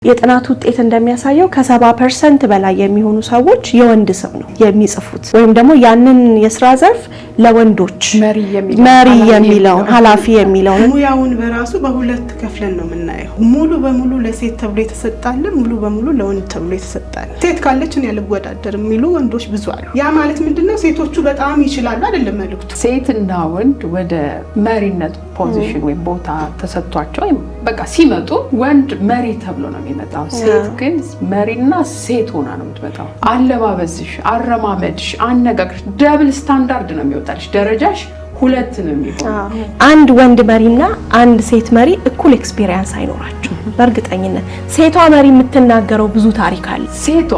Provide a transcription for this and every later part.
የጥናት ውጤት እንደሚያሳየው ከ70% በላይ የሚሆኑ ሰዎች የወንድ ስም ነው የሚጽፉት ወይም ደግሞ ያንን የሥራ ዘርፍ ለወንዶች መሪ የሚለው ኃላፊ የሚለው ሙያውን በራሱ በሁለት ከፍለን ነው የምናየው። ሙሉ በሙሉ ለሴት ተብሎ የተሰጣለ፣ ሙሉ በሙሉ ለወንድ ተብሎ የተሰጣለ። ሴት ካለች ነው ያልወዳደር የሚሉ ወንዶች ብዙ አሉ። ያ ማለት ምንድነው? ሴቶቹ በጣም ይችላሉ አይደለም መልክቱ። ሴትና ወንድ ወደ መሪነት ፖዚሽን ወይ ቦታ ተሰጥቷቸው በቃ ሲመጡ ወንድ መሪ ተብሎ ነው የሚመጣው። ሴት ግን መሪና ሴት ሆና ነው የምትመጣው። አለባበስሽ፣ አረማመድሽ፣ አነጋገርሽ ደብል ስታንዳርድ ነው የሚወጣልሽ። ደረጃሽ ሁለት ነው የሚሆነው። አንድ ወንድ መሪና አንድ ሴት መሪ እኩል ኤክስፒሪየንስ አይኖራቸው። በእርግጠኝነት ሴቷ መሪ የምትናገረው ብዙ ታሪክ አለ። ሴቷ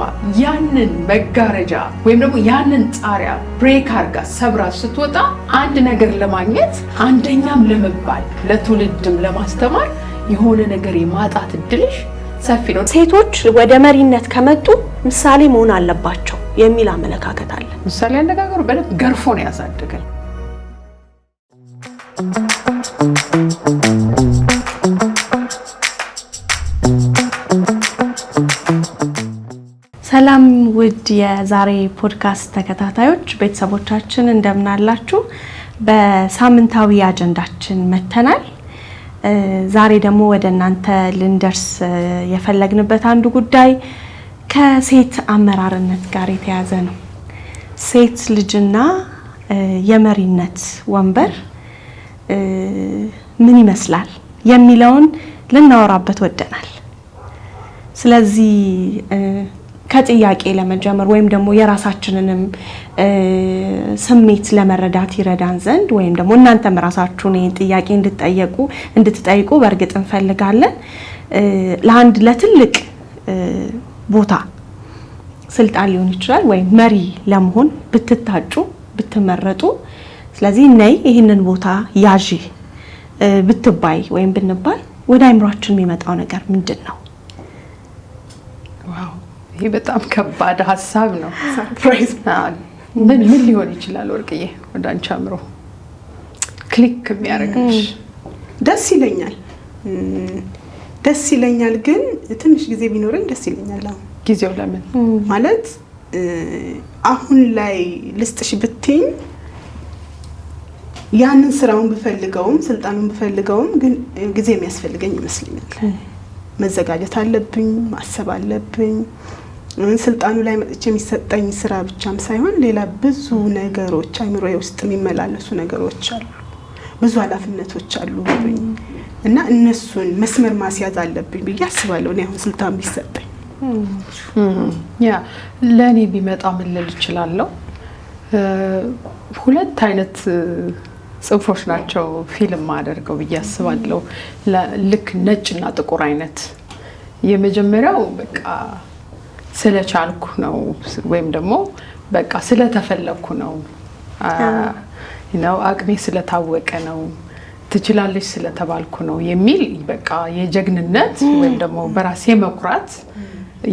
ያንን መጋረጃ ወይም ደግሞ ያንን ጣሪያ ብሬክ አርጋ ሰብራ ስትወጣ አንድ ነገር ለማግኘት አንደኛም ለመባል ለትውልድም ለማስተማር የሆነ ነገር የማጣት እድልሽ ሰፊ ነው። ሴቶች ወደ መሪነት ከመጡ ምሳሌ መሆን አለባቸው የሚል አመለካከት አለ። ምሳሌ አነጋገሩ በደንብ ገርፎ ነው ያሳደገን። ሰላም ውድ የዛሬ ፖድካስት ተከታታዮች ቤተሰቦቻችን እንደምን አላችሁ? በሳምንታዊ አጀንዳችን መተናል። ዛሬ ደግሞ ወደ እናንተ ልንደርስ የፈለግንበት አንዱ ጉዳይ ከሴት አመራርነት ጋር የተያዘ ነው። ሴት ልጅና የመሪነት ወንበር ምን ይመስላል የሚለውን ልናወራበት ወደናል። ስለዚህ ከጥያቄ ለመጀመር ወይም ደግሞ የራሳችንንም ስሜት ለመረዳት ይረዳን ዘንድ ወይም ደግሞ እናንተም ራሳችሁን ይህን ጥያቄ እንድትጠይቁ በእርግጥ እንፈልጋለን። ለአንድ ለትልቅ ቦታ ስልጣን ሊሆን ይችላል ወይም መሪ ለመሆን ብትታጩ ብትመረጡ፣ ስለዚህ ነይ ይህንን ቦታ ያዢ ብትባይ ወይም ብንባል ወደ አይምሯችን የሚመጣው ነገር ምንድን ነው? ዋው ይሄ በጣም ከባድ ሀሳብ ነው። ሰርፕራይዝ ምን ሊሆን ይችላል? ወርቅዬ ወደ አንቺ አምሮ ክሊክ የሚያደርግሽ? ደስ ይለኛል ግን ትንሽ ጊዜ ቢኖረኝ ደስ ይለኛል። አሁን ጊዜው ለምን ማለት አሁን ላይ ልስጥሽ ብትኝ ያንን ስራውን ብፈልገውም ስልጣኑን ብፈልገውም ግን ጊዜ የሚያስፈልገኝ ይመስለኛል። መዘጋጀት አለብኝ፣ ማሰብ አለብኝ። ስልጣኑ ላይ መጥቼ የሚሰጠኝ ስራ ብቻም ሳይሆን ሌላ ብዙ ነገሮች አይምሮዬ ውስጥ የሚመላለሱ ነገሮች አሉ፣ ብዙ ኃላፊነቶች አሉብኝ እና እነሱን መስመር ማስያዝ አለብኝ ብዬ አስባለሁ። እኔ አሁን ስልጣን ቢሰጠኝ ያ ለኔ ቢመጣ ምን ልል እችላለሁ? ሁለት አይነት ጽንፎች ናቸው ፊልም አደርገው ብዬ አስባለሁ። ልክ ነጭና ጥቁር አይነት። የመጀመሪያው በቃ ስለቻልኩ ነው ወይም ደግሞ በቃ ስለተፈለኩ ነው አቅሜ ስለታወቀ ነው ትችላለች ስለተባልኩ ነው የሚል በቃ የጀግንነት ወይም ደግሞ በራሴ መኩራት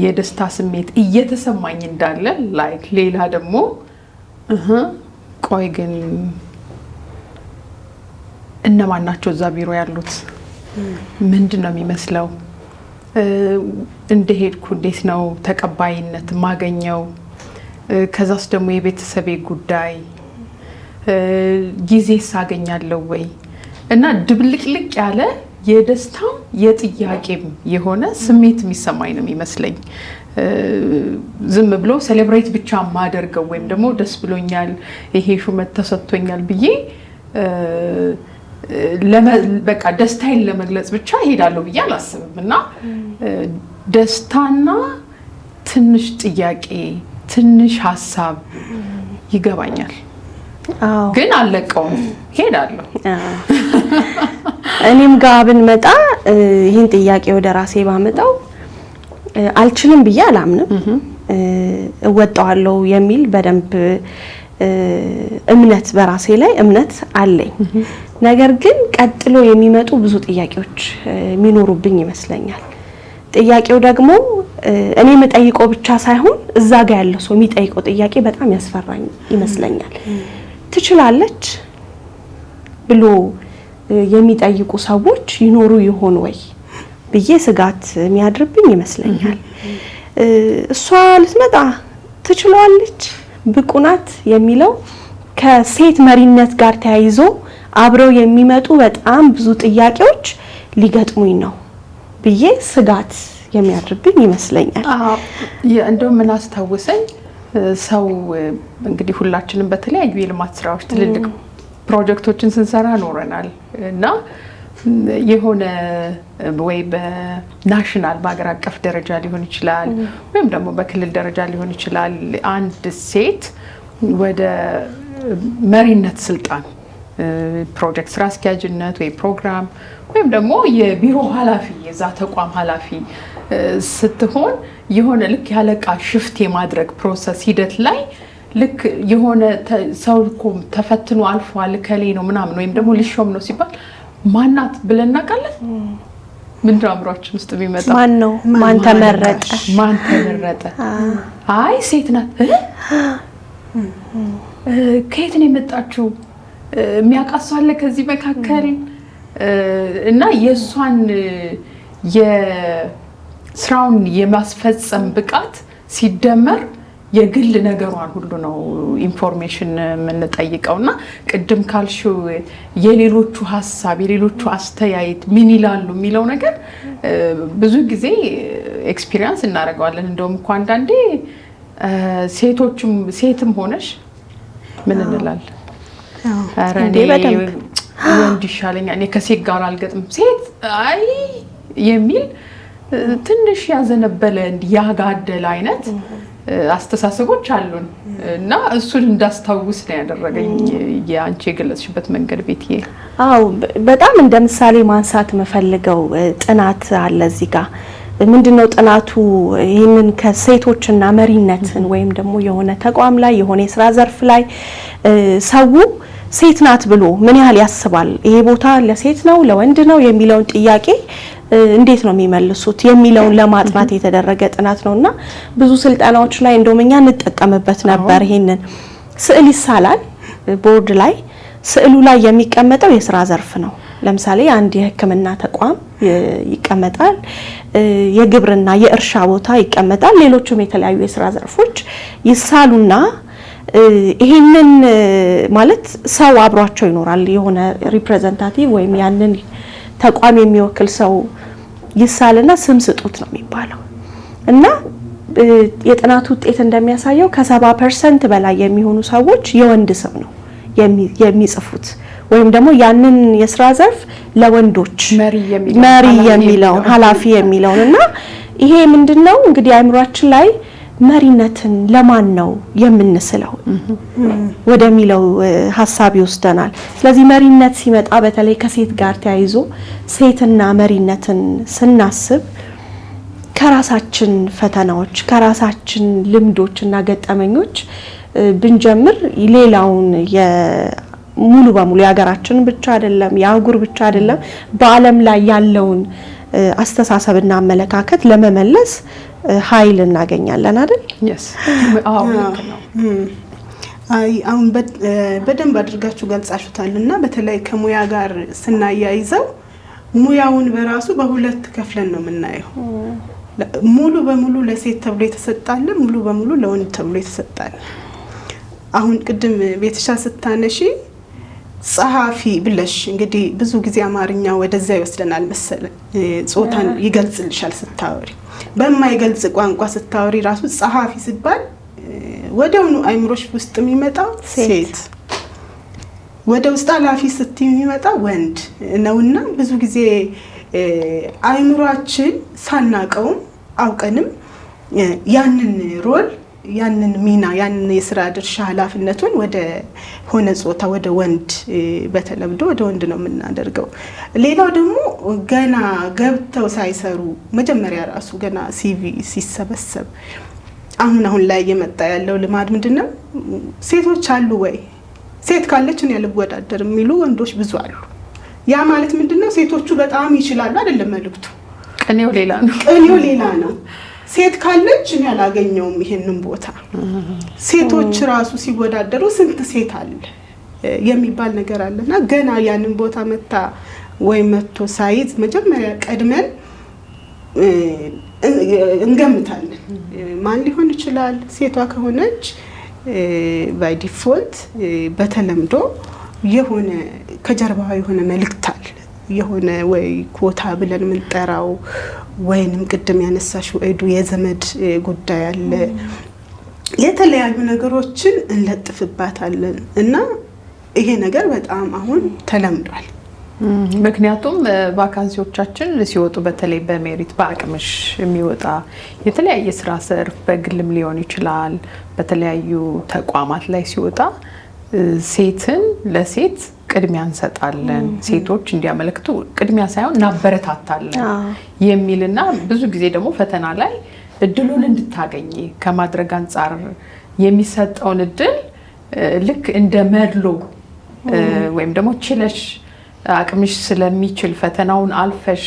የደስታ ስሜት እየተሰማኝ እንዳለ ላይክ ሌላ ደግሞ ቆይ ግን እነማን ናቸው እዛ ቢሮ ያሉት? ምንድነው የሚመስለው? እንደሄድኩ እንዴት ነው ተቀባይነት ማገኘው? ከዛስ ደግሞ የቤተሰቤ ጉዳይ ጊዜስ አገኛለሁ ወይ? እና ድብልቅልቅ ያለ የደስታም የጥያቄም የሆነ ስሜት የሚሰማኝ ነው የሚመስለኝ። ዝም ብሎ ሴሌብሬት ብቻ ማደርገው ወይም ደግሞ ደስ ብሎኛል ይሄ ሹመት ተሰጥቶኛል ብዬ በቃ ደስታዬን ለመግለጽ ብቻ ሄዳለሁ ብዬ አላስብም። እና ደስታና ትንሽ ጥያቄ ትንሽ ሀሳብ ይገባኛል። ግን አለቀውም ሄዳለሁ። እኔም ጋር ብንመጣ ይህን ጥያቄ ወደ ራሴ ባመጣው አልችልም ብዬ አላምንም። እወጣዋለሁ የሚል በደንብ እምነት በራሴ ላይ እምነት አለኝ። ነገር ግን ቀጥሎ የሚመጡ ብዙ ጥያቄዎች የሚኖሩብኝ ይመስለኛል። ጥያቄው ደግሞ እኔ የምጠይቀው ብቻ ሳይሆን እዛ ጋር ያለው ሰው የሚጠይቀው ጥያቄ በጣም ያስፈራኝ ይመስለኛል። ትችላለች ብሎ የሚጠይቁ ሰዎች ይኖሩ ይሆን ወይ? ብዬ ስጋት የሚያድርብኝ ይመስለኛል። እሷ ልትመጣ ትችላለች፣ ብቁ ናት የሚለው ከሴት መሪነት ጋር ተያይዞ አብረው የሚመጡ በጣም ብዙ ጥያቄዎች ሊገጥሙኝ ነው ብዬ ስጋት የሚያድርብኝ ይመስለኛል። እንደው ምን አስታውሰኝ ሰው እንግዲህ ሁላችንም በተለያዩ የልማት ስራዎች ትልልቅ ፕሮጀክቶችን ስንሰራ ኖረናል እና የሆነ ወይ በናሽናል በአገር አቀፍ ደረጃ ሊሆን ይችላል ወይም ደግሞ በክልል ደረጃ ሊሆን ይችላል አንድ ሴት ወደ መሪነት ስልጣን ፕሮጀክት ስራ አስኪያጅነት ወይ ፕሮግራም ወይም ደግሞ የቢሮ ኃላፊ የዛ ተቋም ኃላፊ ስትሆን የሆነ ልክ ያለቃ ሽፍት የማድረግ ፕሮሰስ ሂደት ላይ ልክ የሆነ ሰው እኮ ተፈትኖ አልፏል ከሌ ነው ምናምን ወይም ደግሞ ሊሾም ነው ሲባል ማናት ብለን እናውቃለን? ምንድን ነው አእምሯችን ውስጥ የሚመጣው? ማን ነው? ማን ተመረጠ? ማን ተመረጠ? አይ ሴት ናት። ከየት ነው የመጣችው? የሚያውቃት ሰው አለ ከዚህ መካከል? እና የእሷን የስራውን የማስፈጸም ብቃት ሲደመር የግል ነገሯን ሁሉ ነው ኢንፎርሜሽን የምንጠይቀውና ቅድም ካልሽው የሌሎቹ ሀሳብ የሌሎቹ አስተያየት ምን ይላሉ የሚለው ነገር ብዙ ጊዜ ኤክስፒሪየንስ እናደርገዋለን። እንደውም እኮ አንዳንዴ ሴትም ሆነሽ ምን እንላለን? ኧረ እኔ ወንድ ይሻለኛል፣ እኔ ከሴት ጋር አልገጥም፣ ሴት አይ የሚል ትንሽ ያዘነበለ ያጋደለ አይነት አስተሳሰቦች አሉን እና እሱን እንዳስታውስ ነው ያደረገኝ የአንቺ የገለጽሽበት መንገድ ቤትዬ። አዎ በጣም እንደ ምሳሌ ማንሳት መፈልገው ጥናት አለ እዚህ ጋር። ምንድነው ጥናቱ? ይሄንን ከሴቶችና መሪነትን ወይም ደግሞ የሆነ ተቋም ላይ የሆነ የስራ ዘርፍ ላይ ሰው ሴት ናት ብሎ ምን ያህል ያስባል፣ ይሄ ቦታ ለሴት ነው ለወንድ ነው የሚለውን ጥያቄ እንዴት ነው የሚመልሱት የሚለውን ለማጥናት የተደረገ ጥናት ነውና ብዙ ስልጠናዎች ላይ እንደውም እኛ እንጠቀምበት ነበር። ይሄንን ስዕል ይሳላል ቦርድ ላይ፣ ስዕሉ ላይ የሚቀመጠው የስራ ዘርፍ ነው። ለምሳሌ አንድ የሕክምና ተቋም ይቀመጣል፣ የግብርና የእርሻ ቦታ ይቀመጣል፣ ሌሎችም የተለያዩ የስራ ዘርፎች ይሳሉና ይሄንን ማለት ሰው አብሯቸው ይኖራል። የሆነ ሪፕሬዘንታቲቭ ወይም ያንን ተቋም የሚወክል ሰው ይሳልና ስም ስጡት ነው የሚባለው እና የጥናቱ ውጤት እንደሚያሳየው ከ70% በላይ የሚሆኑ ሰዎች የወንድ ስም ነው የሚጽፉት ወይም ደግሞ ያንን የስራ ዘርፍ ለወንዶች መሪ የሚለውን ኃላፊ የሚለውን እና ይሄ ምንድነው እንግዲህ አእምሯችን ላይ መሪነትን ለማን ነው የምንስለው ወደሚለው ሐሳብ ይወስደናል። ስለዚህ መሪነት ሲመጣ በተለይ ከሴት ጋር ተያይዞ ሴትና መሪነትን ስናስብ ከራሳችን ፈተናዎች ከራሳችን ልምዶችና ገጠመኞች ብንጀምር ሌላውን ሙሉ በሙሉ የሀገራችን ብቻ አይደለም የአህጉር ብቻ አይደለም በዓለም ላይ ያለውን አስተሳሰብና አመለካከት ለመመለስ ኃይል እናገኛለን አይደል? yes አዎ ልክ ነው። አሁን በደንብ አድርጋችሁ ገልጻችሁታልና በተለይ ከሙያ ጋር ስናያይዘው ሙያውን በራሱ በሁለት ከፍለን ነው የምናየው። ሙሉ በሙሉ ለሴት ተብሎ የተሰጣለ፣ ሙሉ በሙሉ ለወንድ ተብሎ የተሰጣለ። አሁን ቅድም ቤተሻ ስታነሺ ጸሐፊ ብለሽ እንግዲህ ብዙ ጊዜ አማርኛ ወደዛ ይወስደናል መሰለኝ። ጾታን ይገልጽልሻል ስታወሪ፣ በማይገልጽ ቋንቋ ስታወሪ ራሱ ጸሐፊ ሲባል ወደውኑ አይምሮሽ ውስጥ የሚመጣው ሴት፣ ወደ ውስጥ ኃላፊ ስትይ የሚመጣው ወንድ ነውና ብዙ ጊዜ አይምሮአችን ሳናቀውም አውቀንም ያንን ሮል ያንን ሚና ያንን የስራ ድርሻ ኃላፊነቱን ወደ ሆነ ጾታ ወደ ወንድ በተለምዶ ወደ ወንድ ነው የምናደርገው። ሌላው ደግሞ ገና ገብተው ሳይሰሩ መጀመሪያ ራሱ ገና ሲቪ ሲሰበሰብ አሁን ላይ የመጣ ያለው ልማድ ምንድነው? ሴቶች አሉ ወይ ሴት ካለች እኔ አልወዳደር የሚሉ ወንዶች ብዙ አሉ። ያ ማለት ምንድነው? ሴቶቹ በጣም ይችላሉ አይደለም መልክቱ፣ ቅኔው ሌላ ነው። ቅኔው ሌላ ነው። ሴት ካለች እኔ አላገኘውም ይሄንን ቦታ። ሴቶች ራሱ ሲወዳደሩ ስንት ሴት አለ የሚባል ነገር አለና ገና ያንን ቦታ መታ ወይ መጥቶ ሳይዝ መጀመሪያ ቀድመን እንገምታለን ማን ሊሆን ይችላል። ሴቷ ከሆነች ባይ ዲፎልት በተለምዶ የሆነ ከጀርባዋ የሆነ መልእክት አለ። የሆነ ወይ ኮታ ብለን የምንጠራው ወይንም ቅድም ያነሳሽው ኤዱ የዘመድ ጉዳይ አለ። የተለያዩ ነገሮችን እንለጥፍባታለን እና ይሄ ነገር በጣም አሁን ተለምዷል። ምክንያቱም ቫካንሲዎቻችን ሲወጡ በተለይ በሜሪት በአቅምሽ የሚወጣ የተለያየ ስራ ዘርፍ በግልም ሊሆን ይችላል በተለያዩ ተቋማት ላይ ሲወጣ ሴትን ለሴት ቅድሚያ እንሰጣለን፣ ሴቶች እንዲያመለክቱ ቅድሚያ ሳይሆን እናበረታታለን የሚልና ብዙ ጊዜ ደግሞ ፈተና ላይ እድሉን እንድታገኝ ከማድረግ አንጻር የሚሰጠውን እድል ልክ እንደ መድሎ ወይም ደግሞ ችለሽ አቅምሽ ስለሚችል ፈተናውን አልፈሽ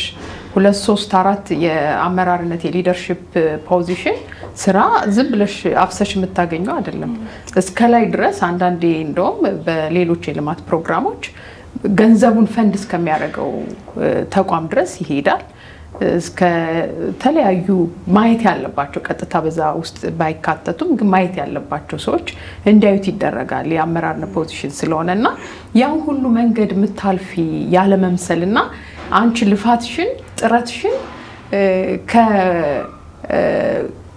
2 3 4 የአመራርነት የሊደርሺፕ ፖዚሽን ስራ ዝም ብለሽ አፍሰሽ የምታገኘው አይደለም። እስከ ላይ ድረስ አንዳንዴ እንደውም በሌሎች የልማት ፕሮግራሞች ገንዘቡን ፈንድ እስከሚያደርገው ተቋም ድረስ ይሄዳል። እስከ ተለያዩ ማየት ያለባቸው ቀጥታ በዛ ውስጥ ባይካተቱም ግን ማየት ያለባቸው ሰዎች እንዲያዩት ይደረጋል የአመራርነት ፖዚሽን ስለሆነና ያን ሁሉ መንገድ የምታልፊ ያለ መምሰልና አንቺ ልፋትሽን ጥረትሽን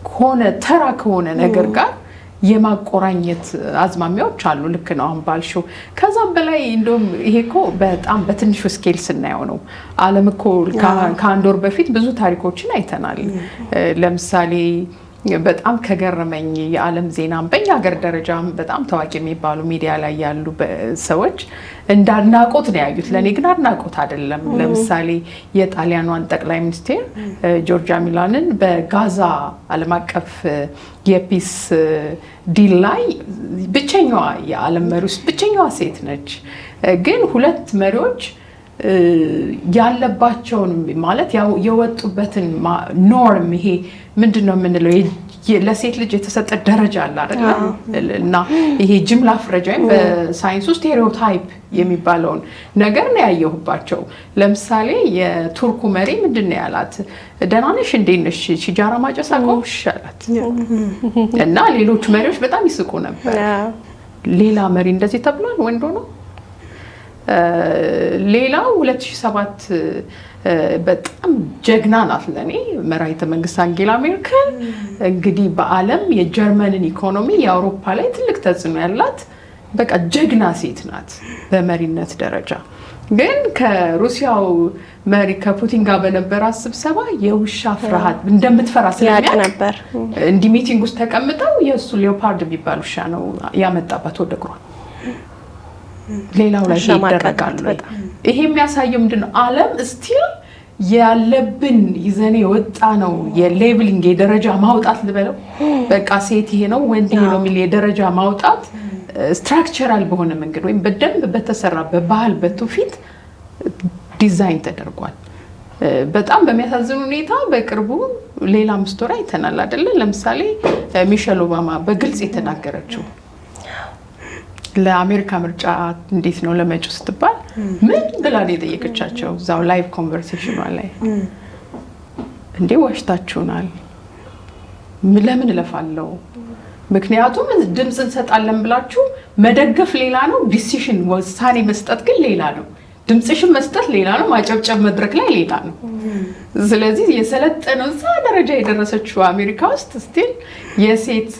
ከሆነ ተራ ከሆነ ነገር ጋር የማቆራኘት አዝማሚያዎች አሉ። ልክ ነው አሁን ባልሽው። ከዛም በላይ እንደውም ይሄ እኮ በጣም በትንሹ ስኬል ስናየው ነው። ዓለም እኮ ከአንድ ወር በፊት ብዙ ታሪኮችን አይተናል። ለምሳሌ በጣም ከገረመኝ የዓለም ዜናም በእኛ ሀገር ደረጃም በጣም ታዋቂ የሚባሉ ሚዲያ ላይ ያሉ ሰዎች እንዳድናቆት ነው ያዩት። ለእኔ ግን አድናቆት አይደለም። ለምሳሌ የጣሊያኗን ጠቅላይ ሚኒስቴር ጆርጂያ ሚላንን በጋዛ ዓለም አቀፍ የፒስ ዲል ላይ ብቸኛዋ የዓለም መሪ ውስጥ ብቸኛዋ ሴት ነች። ግን ሁለት መሪዎች ያለባቸውን ማለት የወጡበትን ኖርም ይሄ ምንድነው የምንለው ለሴት ልጅ የተሰጠ ደረጃ አለ አይደል? እና ይሄ ጅምላ ፍረጃ ወይም በሳይንስ ውስጥ ስቴሪዮታይፕ የሚባለውን ነገር ነው ያየሁባቸው። ለምሳሌ የቱርኩ መሪ ምንድነው ያላት? ደህና ነሽ እንዴት ነሽ ሲጃራ ማጨስ አቆምሽ አላት። እና ሌሎች መሪዎች በጣም ይስቁ ነበር። ሌላ መሪ እንደዚህ ተብሏል ወንዶ ነው። ሌላው 2007 በጣም ጀግና ናት ለኔ መራሒተ መንግስት አንጌላ ሜርከል። እንግዲህ በዓለም የጀርመንን ኢኮኖሚ የአውሮፓ ላይ ትልቅ ተጽዕኖ ያላት በቃ ጀግና ሴት ናት በመሪነት ደረጃ። ግን ከሩሲያው መሪ ከፑቲን ጋር በነበራት ስብሰባ የውሻ ፍርሃት እንደምትፈራ ስለሚያውቅ ነበር እንዲህ ሚቲንግ ውስጥ ተቀምጠው የእሱ ሌኦፓርድ የሚባል ውሻ ነው ያመጣባት ወደ እግሯ። ሌላው ላይ ይደረጋሉ። ይሄ የሚያሳየው ምንድነው? ዓለም ስቲል ያለብን ይዘኔ ወጣ ነው የሌብሊንግ የደረጃ ማውጣት ልበለው በቃ ሴት ይሄ ነው ወንድ ይሄ ነው የሚል የደረጃ ማውጣት ስትራክቸራል በሆነ መንገድ ወይም በደንብ በተሰራ በባህል በትውፊት ዲዛይን ተደርጓል። በጣም በሚያሳዝን ሁኔታ በቅርቡ ሌላ ስቶሪ አይተናል አይደለ? ለምሳሌ ሚሼል ኦባማ በግልጽ የተናገረችው ለአሜሪካ ምርጫ እንዴት ነው ለመጪው ስትባል ምን ብላ ነው የጠየቀቻቸው? እዛው ላይቭ ኮንቨርሴሽኗ ላይ እንዴ ዋሽታችሁናል፣ ለምን እለፋለሁ? ምክንያቱም ድምጽ እንሰጣለን ብላችሁ መደገፍ ሌላ ነው፣ ዲሲሽን ውሳኔ መስጠት ግን ሌላ ነው። ድምጽሽን መስጠት ሌላ ነው፣ ማጨብጨብ መድረክ ላይ ሌላ ነው። ስለዚህ የሰለጠነው እዛ ደረጃ የደረሰችው አሜሪካ ውስጥ ስቲል የሴት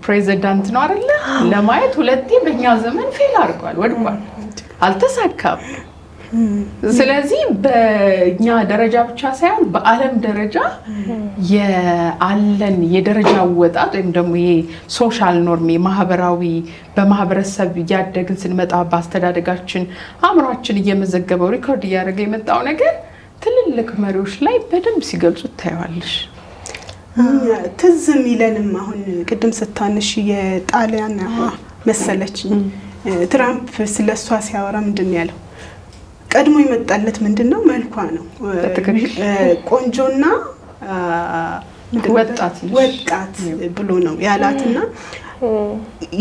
ፕሬዚዳንት ነው አይደለ? ለማየት ሁለቴ በእኛ ዘመን ፌል አድርጓል፣ ወድቋል፣ አልተሳካም። ስለዚህ በእኛ ደረጃ ብቻ ሳይሆን በዓለም ደረጃ የአለን የደረጃ ወጣት ወይም ደግሞ ይሄ ሶሻል ኖርም ማህበራዊ በማህበረሰብ እያደግን ስንመጣ በአስተዳደጋችን አእምሯችን እየመዘገበው ሪኮርድ እያደረገ የመጣው ነገር ትልልቅ መሪዎች ላይ በደንብ ሲገልጹ ታያለሽ። ትዝ የሚለንም አሁን ቅድም ስታነሽ የጣሊያን መሰለች ትራምፕ ስለሷ ሲያወራ ምንድን ነው ያለው? ቀድሞ የመጣለት ምንድነው? መልኳ ነው። ቆንጆና ወጣት ብሎ ነው ያላትና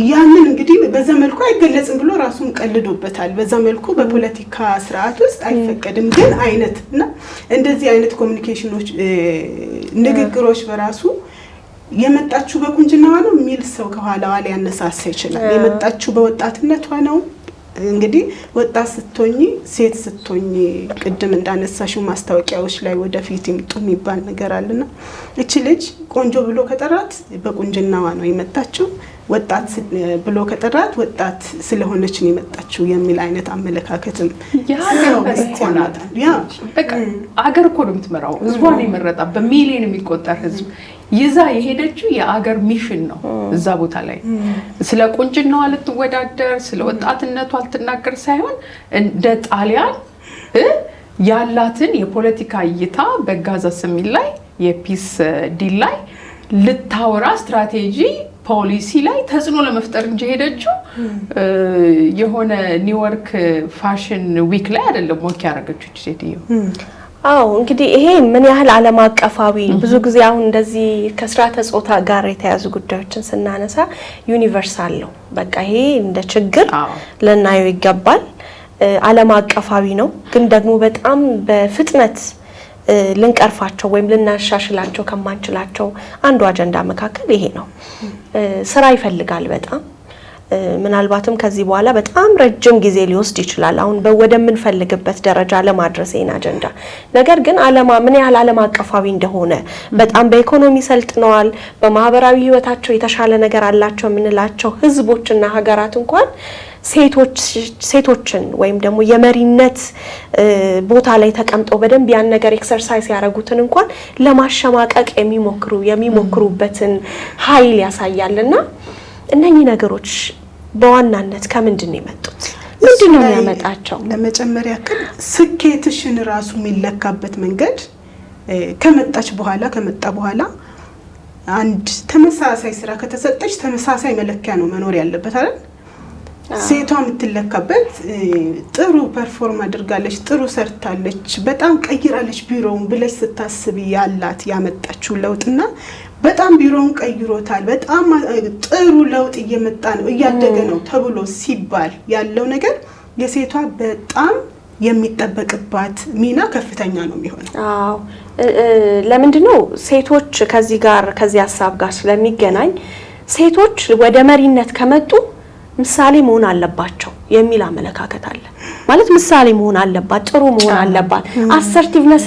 ያንን እንግዲህ በዛ መልኩ አይገለጽም ብሎ ራሱን ቀልዶበታል። በዛ መልኩ በፖለቲካ ስርዓት ውስጥ አይፈቀድም ግን አይነትና እንደዚህ አይነት ኮሙኒኬሽኖች ንግግሮች በራሱ የመጣችሁ በቁንጅናዋ ነው የሚል ሰው ከኋላዋ ሊያነሳሳ ይችላል። የመጣችሁ በወጣትነቷ ነው እንግዲህ ወጣት ስትሆኚ ሴት ስትሆኚ ቅድም እንዳነሳሽው ማስታወቂያዎች ላይ ወደፊት ይምጡ የሚባል ነገር አለና እቺ ልጅ ቆንጆ ብሎ ከጠራት በቁንጅናዋ ነው የመጣችው፣ ወጣት ብሎ ከጠራት ወጣት ስለሆነች ነው የመጣችው የሚል አይነት አመለካከትም በቃ አገር እኮ ነው የምትመራው። ህዝቧን የመረጣ በሚሊዮን የሚቆጠር ህዝብ ይዛ የሄደችው የአገር ሚሽን ነው። እዛ ቦታ ላይ ስለ ቁንጅናዋ ልትወዳደር ስለ ወጣትነቷ ልትናገር ሳይሆን እንደ ጣሊያን ያላትን የፖለቲካ እይታ በጋዛ ሰሚን ላይ የፒስ ዲል ላይ ልታወራ ስትራቴጂ ፖሊሲ ላይ ተጽዕኖ ለመፍጠር እንጂ ሄደችው የሆነ ኒውዮርክ ፋሽን ዊክ ላይ አይደለም ወክ ያደረገችው ሴትዮ። አዎ እንግዲህ ይሄ ምን ያህል ዓለም አቀፋዊ ብዙ ጊዜ አሁን እንደዚህ ከስርዓተ ጾታ ጋር የተያዙ ጉዳዮችን ስናነሳ ዩኒቨርሳል ነው። በቃ ይሄ እንደ ችግር ልናየው ይገባል። ዓለም አቀፋዊ ነው ግን ደግሞ በጣም በፍጥነት ልንቀርፋቸው ወይም ልናሻሽላቸው ከማንችላቸው አንዱ አጀንዳ መካከል ይሄ ነው። ስራ ይፈልጋል በጣም ምናልባትም ከዚህ በኋላ በጣም ረጅም ጊዜ ሊወስድ ይችላል አሁን ወደምንፈልግበት ደረጃ ለማድረስ ይሄን አጀንዳ። ነገር ግን ምን ያህል ዓለም አቀፋዊ እንደሆነ በጣም በኢኮኖሚ ሰልጥነዋል፣ በማህበራዊ ህይወታቸው የተሻለ ነገር አላቸው የምንላቸው ህዝቦችና ሀገራት እንኳን ሴቶችን ወይም ደግሞ የመሪነት ቦታ ላይ ተቀምጠው በደንብ ያን ነገር ኤክሰርሳይዝ ያደረጉትን እንኳን ለማሸማቀቅ የሚሞክሩበትን ኃይል ያሳያልና እነኚህ ነገሮች በዋናነት ከምንድን ነው የመጡት? ምንድን ነው የሚያመጣቸው? ለመጨመሪያ ያክል ስኬትሽን ራሱ የሚለካበት መንገድ ከመጣ በኋላ አንድ ተመሳሳይ ስራ ከተሰጠች ተመሳሳይ መለኪያ ነው መኖር ያለበት አይደል? ሴቷ የምትለካበት ጥሩ ፐርፎርም አድርጋለች፣ ጥሩ ሰርታለች፣ በጣም ቀይራለች ቢሮውን ብለሽ ስታስቢ ያመጣችው ለውጥና በጣም ቢሮውን ቀይሮታል፣ በጣም ጥሩ ለውጥ እየመጣ ነው እያደገ ነው ተብሎ ሲባል ያለው ነገር የሴቷ በጣም የሚጠበቅባት ሚና ከፍተኛ ነው የሚሆነው። አዎ ለምንድነው ሴቶች ከዚህ ሐሳብ ጋር ስለሚገናኝ ሴቶች ወደ መሪነት ከመጡ ምሳሌ መሆን አለባቸው የሚል አመለካከት አለ። ማለት ምሳሌ መሆን አለባት፣ ጥሩ መሆን አለባት፣ አሰርቲቭነስ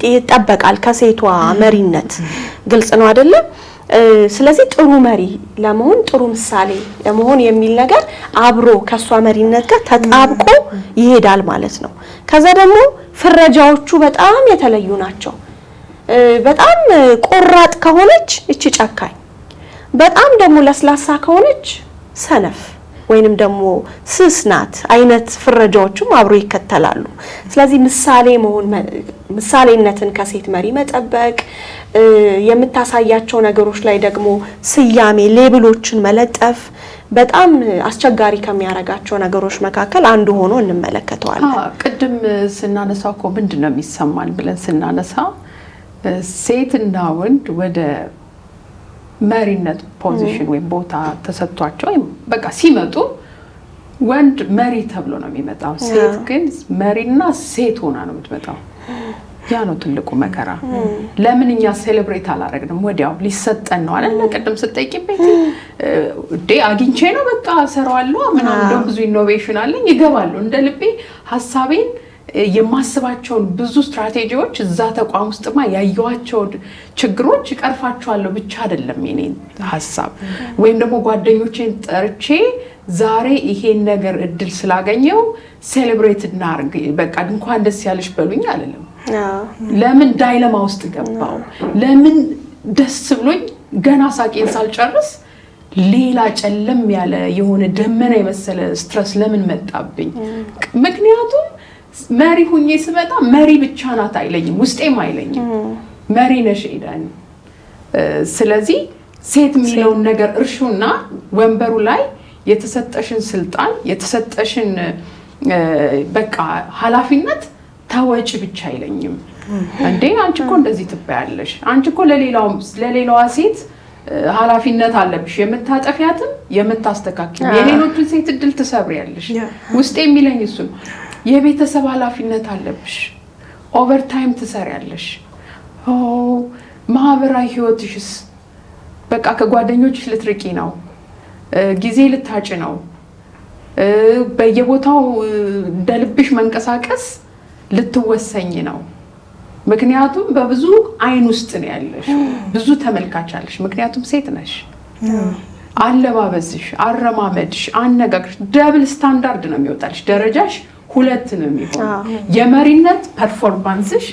ይጠበቃል ከሴቷ መሪነት። ግልጽ ነው አይደለ? ስለዚህ ጥሩ መሪ ለመሆን ጥሩ ምሳሌ ለመሆን የሚል ነገር አብሮ ከሷ መሪነት ጋር ተጣብቆ ይሄዳል ማለት ነው። ከዛ ደግሞ ፍረጃዎቹ በጣም የተለዩ ናቸው። በጣም ቆራጥ ከሆነች እቺ ጨካኝ፣ በጣም ደግሞ ለስላሳ ከሆነች ሰነፍ ወይንም ደግሞ ስስናት አይነት ፍረጃዎችም አብሮ ይከተላሉ። ስለዚህ ምሳሌነትን ከሴት መሪ መጠበቅ፣ የምታሳያቸው ነገሮች ላይ ደግሞ ስያሜ ሌብሎችን መለጠፍ በጣም አስቸጋሪ ከሚያረጋቸው ነገሮች መካከል አንዱ ሆኖ እንመለከተዋለን። ቅድም ስናነሳው እኮ ምንድነው የሚሰማን ብለን ስናነሳ ሴትና ወንድ ወደ መሪነት ፖዚሽን ወይም ቦታ ተሰጥቷቸው በቃ ሲመጡ ወንድ መሪ ተብሎ ነው የሚመጣው፣ ሴት ግን መሪና ሴት ሆና ነው የምትመጣው። ያ ነው ትልቁ መከራ። ለምን እኛ ሴሌብሬት አላረግንም? ወዲያው ሊሰጠን ነው አይደል? ቅድም ስትጠይቂበት አግኝቼ ነው በቃ ሰራዋለሁ ምናምን እንደው ብዙ ኢኖቬሽን አለኝ ይገባሉ እንደ ልቤ ሐሳቤን የማስባቸውን ብዙ ስትራቴጂዎች እዛ ተቋም ውስጥማ ያየዋቸው ችግሮች ይቀርፋቸዋለሁ ብቻ አይደለም የኔ ሐሳብ። ወይም ደግሞ ጓደኞቼን ጠርቼ ዛሬ ይሄን ነገር እድል ስላገኘው ሴሌብሬት እናርግ በቃ እንኳን ደስ ያለሽ በሉኝ አይደለም። ለምን ዳይለማ ውስጥ ገባው? ለምን ደስ ብሎኝ ገና ሳቄን ሳልጨርስ ሌላ ጨለም ያለ የሆነ ደመና የመሰለ ስትረስ ለምን መጣብኝ? ምክንያቱም መሪ ሁኜ ስመጣ መሪ ብቻ ናት አይለኝም፣ ውስጤም አይለኝም መሪ ነሽ ኤደን። ስለዚህ ሴት የሚለውን ነገር እርሹና ወንበሩ ላይ የተሰጠሽን ስልጣን የተሰጠሽን በቃ ኃላፊነት ታወጪ ብቻ አይለኝም። እንዴ አንቺ እኮ እንደዚህ ትባያለሽ፣ አንቺ እኮ ለሌላዋ ሴት ኃላፊነት አለብሽ፣ የምታጠፊያትም የምታስተካክል የሌሎችን ሴት እድል ትሰብሪያለሽ። ውስጤ የሚለኝ እሱ ነው። የቤተሰብ ኃላፊነት አለብሽ፣ ኦቨርታይም ትሰሪያለሽ። ማህበራዊ ህይወትሽስ በቃ ከጓደኞችሽ ልትርቂ ነው፣ ጊዜ ልታጭ ነው፣ በየቦታው እንደልብሽ መንቀሳቀስ ልትወሰኝ ነው። ምክንያቱም በብዙ አይን ውስጥ ነው ያለሽ፣ ብዙ ተመልካች አለሽ። ምክንያቱም ሴት ነሽ። አለባበስሽ፣ አረማመድሽ፣ አነጋግርሽ ደብል ስታንዳርድ ነው የሚወጣልሽ። ደረጃሽ 2 ነው የሚሆነው። የመሪነት ፐርፎርማንስሽ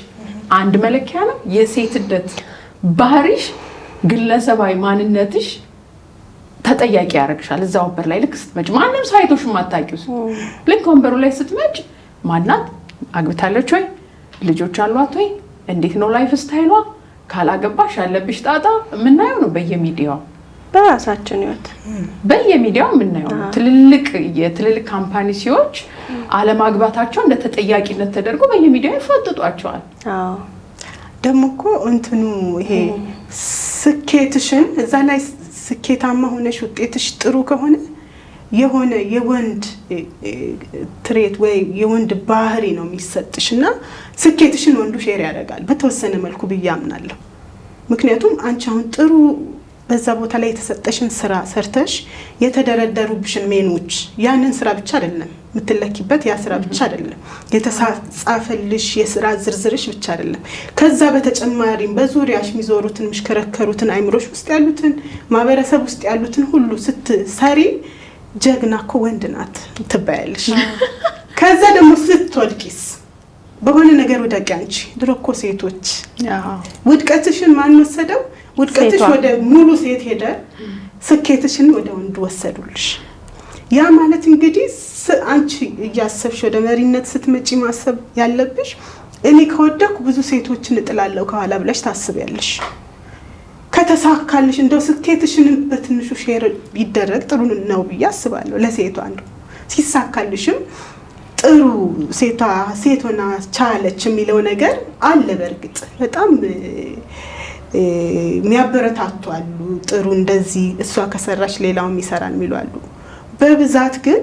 አንድ መለኪያ ነው። የሴትነት ባህሪሽ፣ ግለሰባዊ ማንነትሽ ተጠያቂ ያደርግሻል። እዛ ወንበር ላይ ልክ ስትመጪ ማንም ሳይቶሽ ማታቂው ልክ ወንበሩ ላይ ስትመጪ ማናት፣ አግብታለች ወይ፣ ልጆች አሏት ወይ፣ እንዴት ነው ላይፍ ስታይሏ፣ ካላገባሽ ያለብሽ ጣጣ የምናየው ነው በየሚዲያው። በራሳችን ህይወት በየሚዲያው የምናየው ነው። የትልልቅ ካምፓኒዎች አለማግባታቸው እንደ ተጠያቂነት ተደርጎ በየሚዲያው ይፈጥጧቸዋል። ደግሞ እኮ እንትኑ ይሄ ስኬትሽን እዛ ላይ ስኬታማ ሆነሽ ውጤትሽ ጥሩ ከሆነ የሆነ የወንድ ትሬት ወይ የወንድ ባህሪ ነው የሚሰጥሽና ስኬትሽን ወንዱ ሼር ያደርጋል በተወሰነ መልኩ ብዬ አምናለሁ። ምክንያቱም አንቺ አሁን ጥሩ በዛ ቦታ ላይ የተሰጠሽን ስራ ሰርተሽ የተደረደሩብሽን ሜኖች ያንን ስራ ብቻ አይደለም የምትለኪበት፣ ያ ስራ ብቻ አይደለም የተጻፈልሽ የስራ ዝርዝርሽ ብቻ አይደለም። ከዛ በተጨማሪም በዙሪያሽ የሚዞሩትን ምሽከረከሩትን አይምሮሽ ውስጥ ያሉትን ማህበረሰብ ውስጥ ያሉትን ሁሉ ስትሰሪ ጀግና እኮ ወንድ ናት ትባያለሽ። ከዛ ደግሞ ስትወድቂስ በሆነ ነገር ወደቂ አንቺ። ድሮ እኮ ሴቶች ውድቀትሽን ማን ወሰደው? ውድቀትሽ ወደ ሙሉ ሴት ሄደ፣ ስኬትሽን ወደ ወንድ ወሰዱልሽ። ያ ማለት እንግዲህ አንቺ እያሰብሽ ወደ መሪነት ስትመጪ ማሰብ ያለብሽ እኔ ከወደኩ ብዙ ሴቶችን እጥላለሁ ከኋላ ብለሽ ታስቢያለሽ። ከተሳካልሽ እንደው ስኬትሽን በትንሹ ሼር ቢደረግ ጥሩ ነው ብዬ አስባለሁ። ለሴቷ አንዱ ሲሳካልሽም ጥሩ ሴት ሆና ቻለች የሚለው ነገር አለ። በእርግጥ በጣም የሚያበረታቱ አሉ። ጥሩ እንደዚህ እሷ ከሰራች ሌላውም ይሰራል የሚሉ አሉ። በብዛት ግን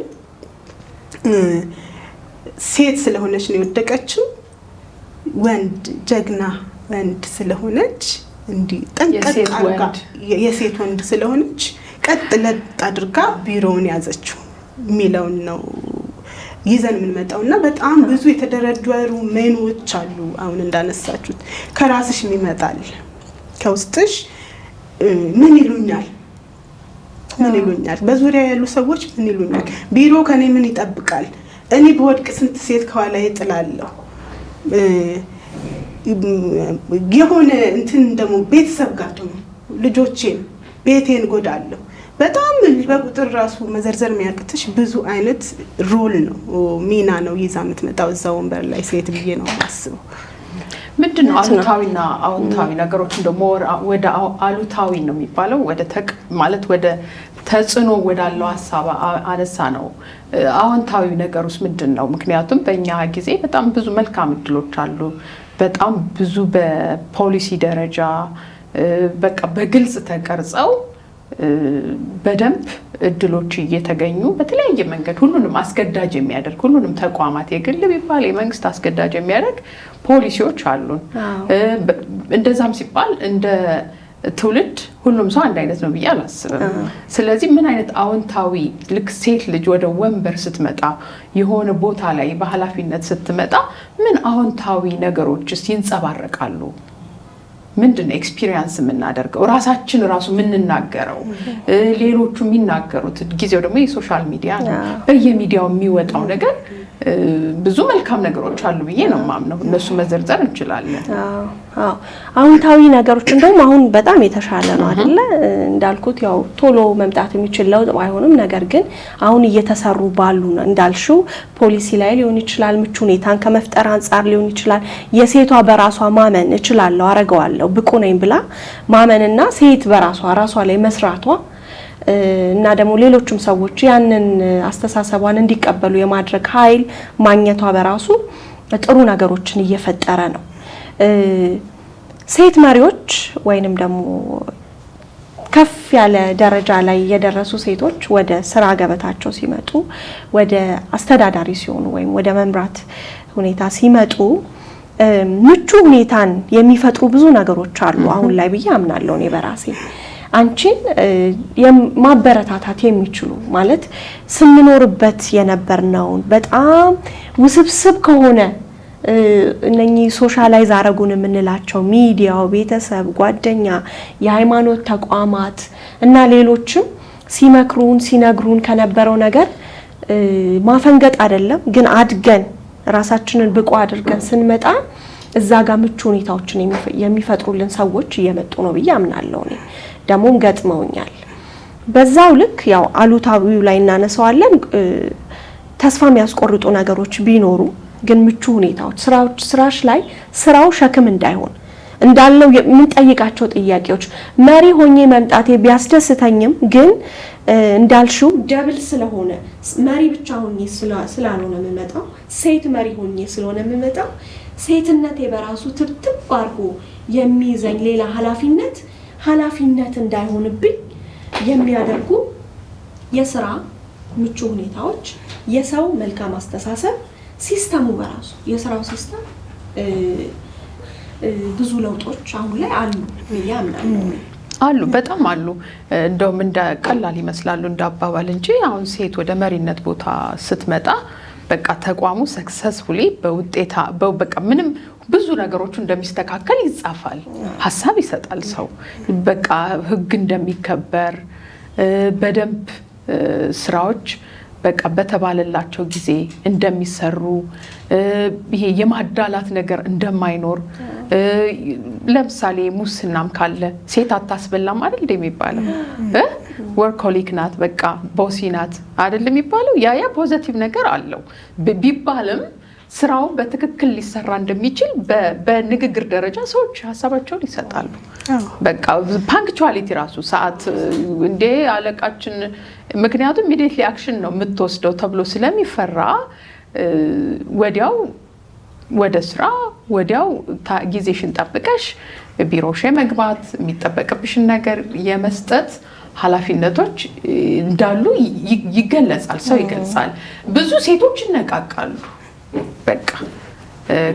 ሴት ስለሆነች ነው የወደቀችው። ወንድ ጀግና ወንድ ስለሆነች እንዲህ ጠንቀጥ አድርጋ የሴት ወንድ ስለሆነች ቀጥ ለጥ አድርጋ ቢሮውን ያዘችው የሚለውን ነው ይዘን የምንመጣውና በጣም ብዙ የተደረደሩ ሜኖች አሉ። አሁን እንዳነሳችሁት ከራስሽ ይመጣል፣ ከውስጥሽ ምን ይሉኛል፣ በዙሪያ ያሉ ሰዎች ምን ይሉኛል፣ ቢሮ ከኔ ምን ይጠብቃል፣ እኔ በወድቅ ስንት ሴት ከኋላ ይጥላለሁ፣ የሆነ እንትን ደግሞ ቤተሰብ ጋር ደግሞ ልጆቼን ቤቴን ጎዳለሁ። በጣም በቁጥር ራሱ መዘርዘር የሚያቅትሽ ብዙ አይነት ሮል ነው ሚና ነው ይዛ የምትመጣው እዛ ወንበር ላይ ሴት ብዬ ነው የማስበው። ምንድነው አሉታዊና አዎንታዊ ነገሮች ደግሞ ወደ አሉታዊ ነው የሚባለው ማለት ወደ ተጽዕኖ ወዳለው ሐሳብ አነሳ ነው። አዎንታዊ ነገሩስ ምንድነው? ምክንያቱም በእኛ ጊዜ በጣም ብዙ መልካም እድሎች አሉ። በጣም ብዙ በፖሊሲ ደረጃ በቃ በግልጽ ተቀርጸው በደንብ እድሎች እየተገኙ በተለያየ መንገድ ሁሉንም አስገዳጅ የሚያደርግ ሁሉንም ተቋማት የግል ቢባል የመንግስት አስገዳጅ የሚያደርግ ፖሊሲዎች አሉን። እንደዛም ሲባል እንደ ትውልድ ሁሉም ሰው አንድ አይነት ነው ብዬ አላስብም። ስለዚህ ምን አይነት አዎንታዊ ልክ ሴት ልጅ ወደ ወንበር ስትመጣ የሆነ ቦታ ላይ በኃላፊነት ስትመጣ ምን አዎንታዊ ነገሮችስ ይንጸባረቃሉ? ምንድነው ኤክስፒሪየንስ የምናደርገው? ራሳችን ራሱ የምንናገረው ሌሎቹ የሚናገሩት። ጊዜው ደግሞ የሶሻል ሚዲያ ነው። በየሚዲያው የሚወጣው ነገር ብዙ መልካም ነገሮች አሉ ብዬ ነው የማምነው። እነሱ መዘርዘር እንችላለን። አዎንታዊ ነገሮች እንደውም አሁን በጣም የተሻለ ነው አይደለ? እንዳልኩት ያው ቶሎ መምጣት የሚችል ለውጥ ባይሆንም ነገር ግን አሁን እየተሰሩ ባሉ እንዳልሽው ፖሊሲ ላይ ሊሆን ይችላል፣ ምቹ ሁኔታን ከመፍጠር አንጻር ሊሆን ይችላል። የሴቷ በራሷ ማመን እችላለሁ፣ አረጋዋለሁ፣ ብቁ ነኝ ብላ ማመንና ሴት በራሷ ላይ መስራቷ እና ደግሞ ሌሎችም ሰዎች ያንን አስተሳሰቧን እንዲቀበሉ የማድረግ ኃይል ማግኘቷ በራሱ ጥሩ ነገሮችን እየፈጠረ ነው። ሴት መሪዎች ወይንም ደግሞ ከፍ ያለ ደረጃ ላይ የደረሱ ሴቶች ወደ ስራ ገበታቸው ሲመጡ ወደ አስተዳዳሪ ሲሆኑ ወይም ወደ መምራት ሁኔታ ሲመጡ ምቹ ሁኔታን የሚፈጥሩ ብዙ ነገሮች አሉ አሁን ላይ ብዬ አምናለሁ እኔ በራሴ አንቺን ማበረታታት የሚችሉ ማለት ስንኖርበት የነበርነው በጣም ውስብስብ ከሆነ እነኚህ ሶሻላይዝ አረጉን የምንላቸው ሚዲያው ቤተሰብ ጓደኛ የሃይማኖት ተቋማት እና ሌሎችም ሲመክሩን ሲነግሩን ከነበረው ነገር ማፈንገጥ አይደለም ግን አድገን ራሳችንን ብቁ አድርገን ስንመጣ እዛ ጋር ምቹ ሁኔታዎችን የሚፈጥሩልን ሰዎች እየመጡ ነው ብዬ አምናለሁ እኔ ደሞም ገጥመውኛል በዛው ልክ ያው አሉታዊው ላይ እናነሳዋለን ተስፋ የሚያስቆርጡ ነገሮች ቢኖሩ ግን ምቹ ሁኔታዎች ስራሽ ላይ ስራው ሸክም እንዳይሆን እንዳለው የምንጠይቃቸው ጥያቄዎች መሪ ሆኜ መምጣቴ ቢያስደስተኝም ግን እንዳልሽው ደብል ስለሆነ መሪ ብቻ ሆኜ ስላልሆነ የምመጣው ሴት መሪ ሆኜ ስለሆነ የምመጣው ሴትነቴ በራሱ ትብትብ አድርጎ የሚይዘኝ ሌላ ኃላፊነት እንዳይሆንብኝ የሚያደርጉ የስራ ምቹ ሁኔታዎች የሰው መልካም አስተሳሰብ ሲስተሙ በራሱ የስራው ሲስተም ብዙ ለውጦች አሁን ላይ አሉ ያምናሉ አሉ በጣም አሉ እንደውም እንደ ቀላል ይመስላሉ እንደ አባባል እንጂ አሁን ሴት ወደ መሪነት ቦታ ስትመጣ በቃ ተቋሙ ሰክሰስፉሊ በውጤታ በቃ ምንም ብዙ ነገሮች እንደሚስተካከል ይጻፋል ሐሳብ ይሰጣል ሰው በቃ ህግ እንደሚከበር በደንብ ስራዎች በቃ በተባለላቸው ጊዜ እንደሚሰሩ ይሄ የማዳላት ነገር እንደማይኖር ለምሳሌ ሙስናም ካለ ሴት አታስበላም አይደል እንደሚባለው ወርኮሊክ ናት በቃ ቦሲ ናት አይደል የሚባለው ያ ፖዚቲቭ ነገር አለው ቢባልም ስራው በትክክል ሊሰራ እንደሚችል በንግግር ደረጃ ሰዎች ሐሳባቸውን ይሰጣሉ በቃ ፓንክቹዋሊቲ ራሱ ሰዓት እንደ አለቃችን ምክንያቱም ኢሚዲየትሊ አክሽን ነው የምትወስደው ተብሎ ስለሚፈራ ወዲያው ወደ ስራ ወዲያው ጊዜሽን ጠብቀሽ ቢሮሽ መግባት የሚጠበቅብሽን ነገር የመስጠት ኃላፊነቶች እንዳሉ ይገለጻል ሰው ይገልጻል ብዙ ሴቶች ይነቃቃሉ በቃ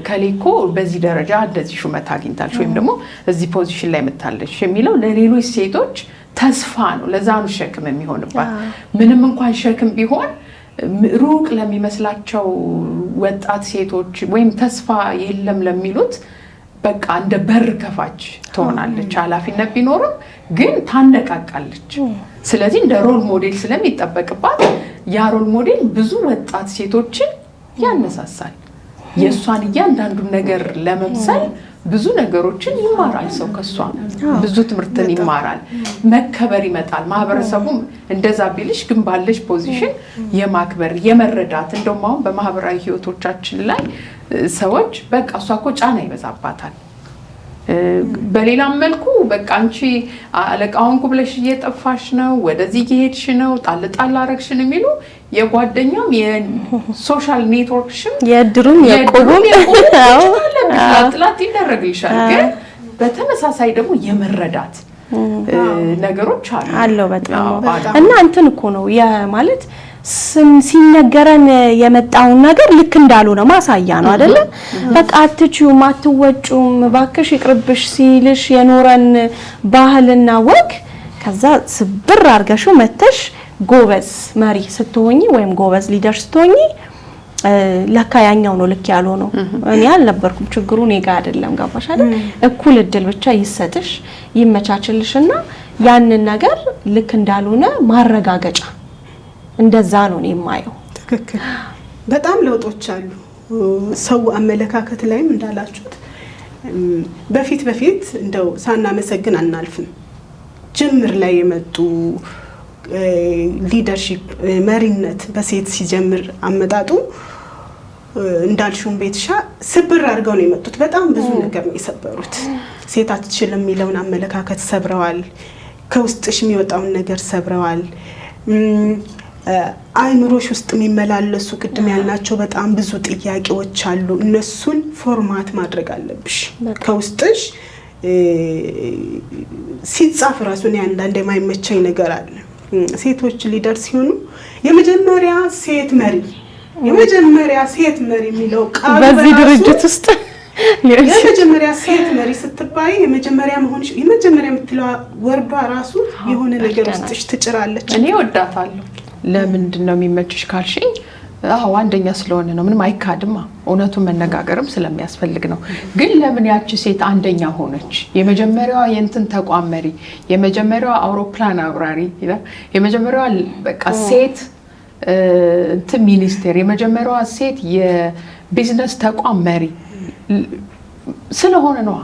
ከሌኮ በዚህ ደረጃ እንደዚህ ሹመት አግኝታለች ወይም ደግሞ እዚህ ፖዚሽን ላይ መታለች የሚለው ለሌሎች ሴቶች ተስፋ ነው ለዛኑ ሸክም የሚሆንባት ምንም እንኳን ሸክም ቢሆን ሩቅ ለሚመስላቸው ወጣት ሴቶች ወይም ተስፋ የለም ለሚሉት በቃ እንደ በር ከፋች ትሆናለች ኃላፊነት ቢኖርም ግን ታነቃቃለች ስለዚህ እንደ ሮል ሞዴል ስለሚጠበቅባት ያ ሮል ሞዴል ብዙ ወጣት ሴቶችን ያነሳሳል የሷን እያንዳንዱ ነገር ለመምሰል ብዙ ነገሮችን ይማራል ሰው ከሷ ብዙ ትምህርትን ይማራል መከበር ይመጣል ማህበረሰቡም እንደዛ ቢልሽ ግን ባለሽ ፖዚሽን የማክበር የመረዳት እንደውም አሁን በማህበራዊ ህይወቶቻችን ላይ ሰዎች በቃ እሷ እኮ ጫና ይበዛባታል በሌላም መልኩ በቃ አንቺ አለቃውን ኩብለሽ እየጠፋሽ ነው ወደዚህ እየሄድሽ ነው ጣል አረግሽን የሚሉ የጓደኛም የሶሻል ኔትወርክሽም የድሩም የቆቡም ጥላት ይደረግልሻል ግን በተመሳሳይ ደግሞ የመረዳት ነገሮች አሉ በጣም እና እንትን እኮ ነው ማለት ሲነገረን የመጣውን ነገር ልክ እንዳልሆነ ማሳያ ነው አይደለ በቃ አትቺውም አትወጪውም ባክሽ ይቅርብሽ ሲልሽ የኖረን ባህልና ወግ ከዛ ስብር አርገሽው መተሽ ጎበዝ መሪ ስትሆኚ ወይም ጎበዝ ሊደር ስትሆኚ ለካ ያኛው ነው ልክ ያለው ነው እኔ አልነበርኩም ችግሩ እኔ ጋር አይደለም ገባሽ አይደል እኩል እድል ብቻ ይሰጥሽ ይመቻችልሽና ያንን ነገር ልክ እንዳልሆነ ማረጋገጫ እንደዛ ነው የማየው ትክክል በጣም ለውጦች አሉ ሰው አመለካከት ላይም እንዳላችሁት በፊት እንደው ሳናመሰግን አናልፍም ጅምር ላይ የመጡ ሊደርሺፕ መሪነት በሴት ሲጀምር አመጣጡ እንዳልሽውን ቤትሻ ስብር አድርገው ነው የመጡት በጣም ብዙ ነገር ነው የሰበሩት ሴት አትችልም የሚለውን አመለካከት ሰብረዋል ከውስጥሽ የሚወጣውን ነገር ሰብረዋል አይምሮሽ ውስጥ የሚመላለሱ ቅድም ያልናቸው በጣም ብዙ ጥያቄዎች አሉ። እነሱን ፎርማት ማድረግ አለብሽ ከውስጥሽ። ሲጻፍ ራሱ ነው አንዳንዴ የማይመቸኝ ነገር አለ። ሴቶች ሊደር ሲሆኑ የመጀመሪያ ሴት መሪ የሚለው ቃል በዚህ ድርጅት ውስጥ የመጀመሪያ ሴት መሪ ስትባይ የመጀመሪያ መሆንሽ የመጀመሪያ የምትለው ወርዷ ራሱ የሆነ ነገር ውስጥሽ ትጭራለች። እኔ ወዳታለሁ። ለምንድን ነው የሚመችሽ ካልሽኝ፣ አንደኛ ስለሆነ ነው። ምንም አይካድማ፣ እውነቱን መነጋገርም ስለሚያስፈልግ ነው። ግን ለምን ያቺ ሴት አንደኛ ሆነች? የመጀመሪያዋ የእንትን ተቋም መሪ፣ የመጀመሪያዋ አውሮፕላን አብራሪ፣ የመጀመሪያዋ በቃ ሴት እንትን ሚኒስቴር፣ የመጀመሪያዋ ሴት የቢዝነስ ተቋም መሪ ስለሆነ ነው።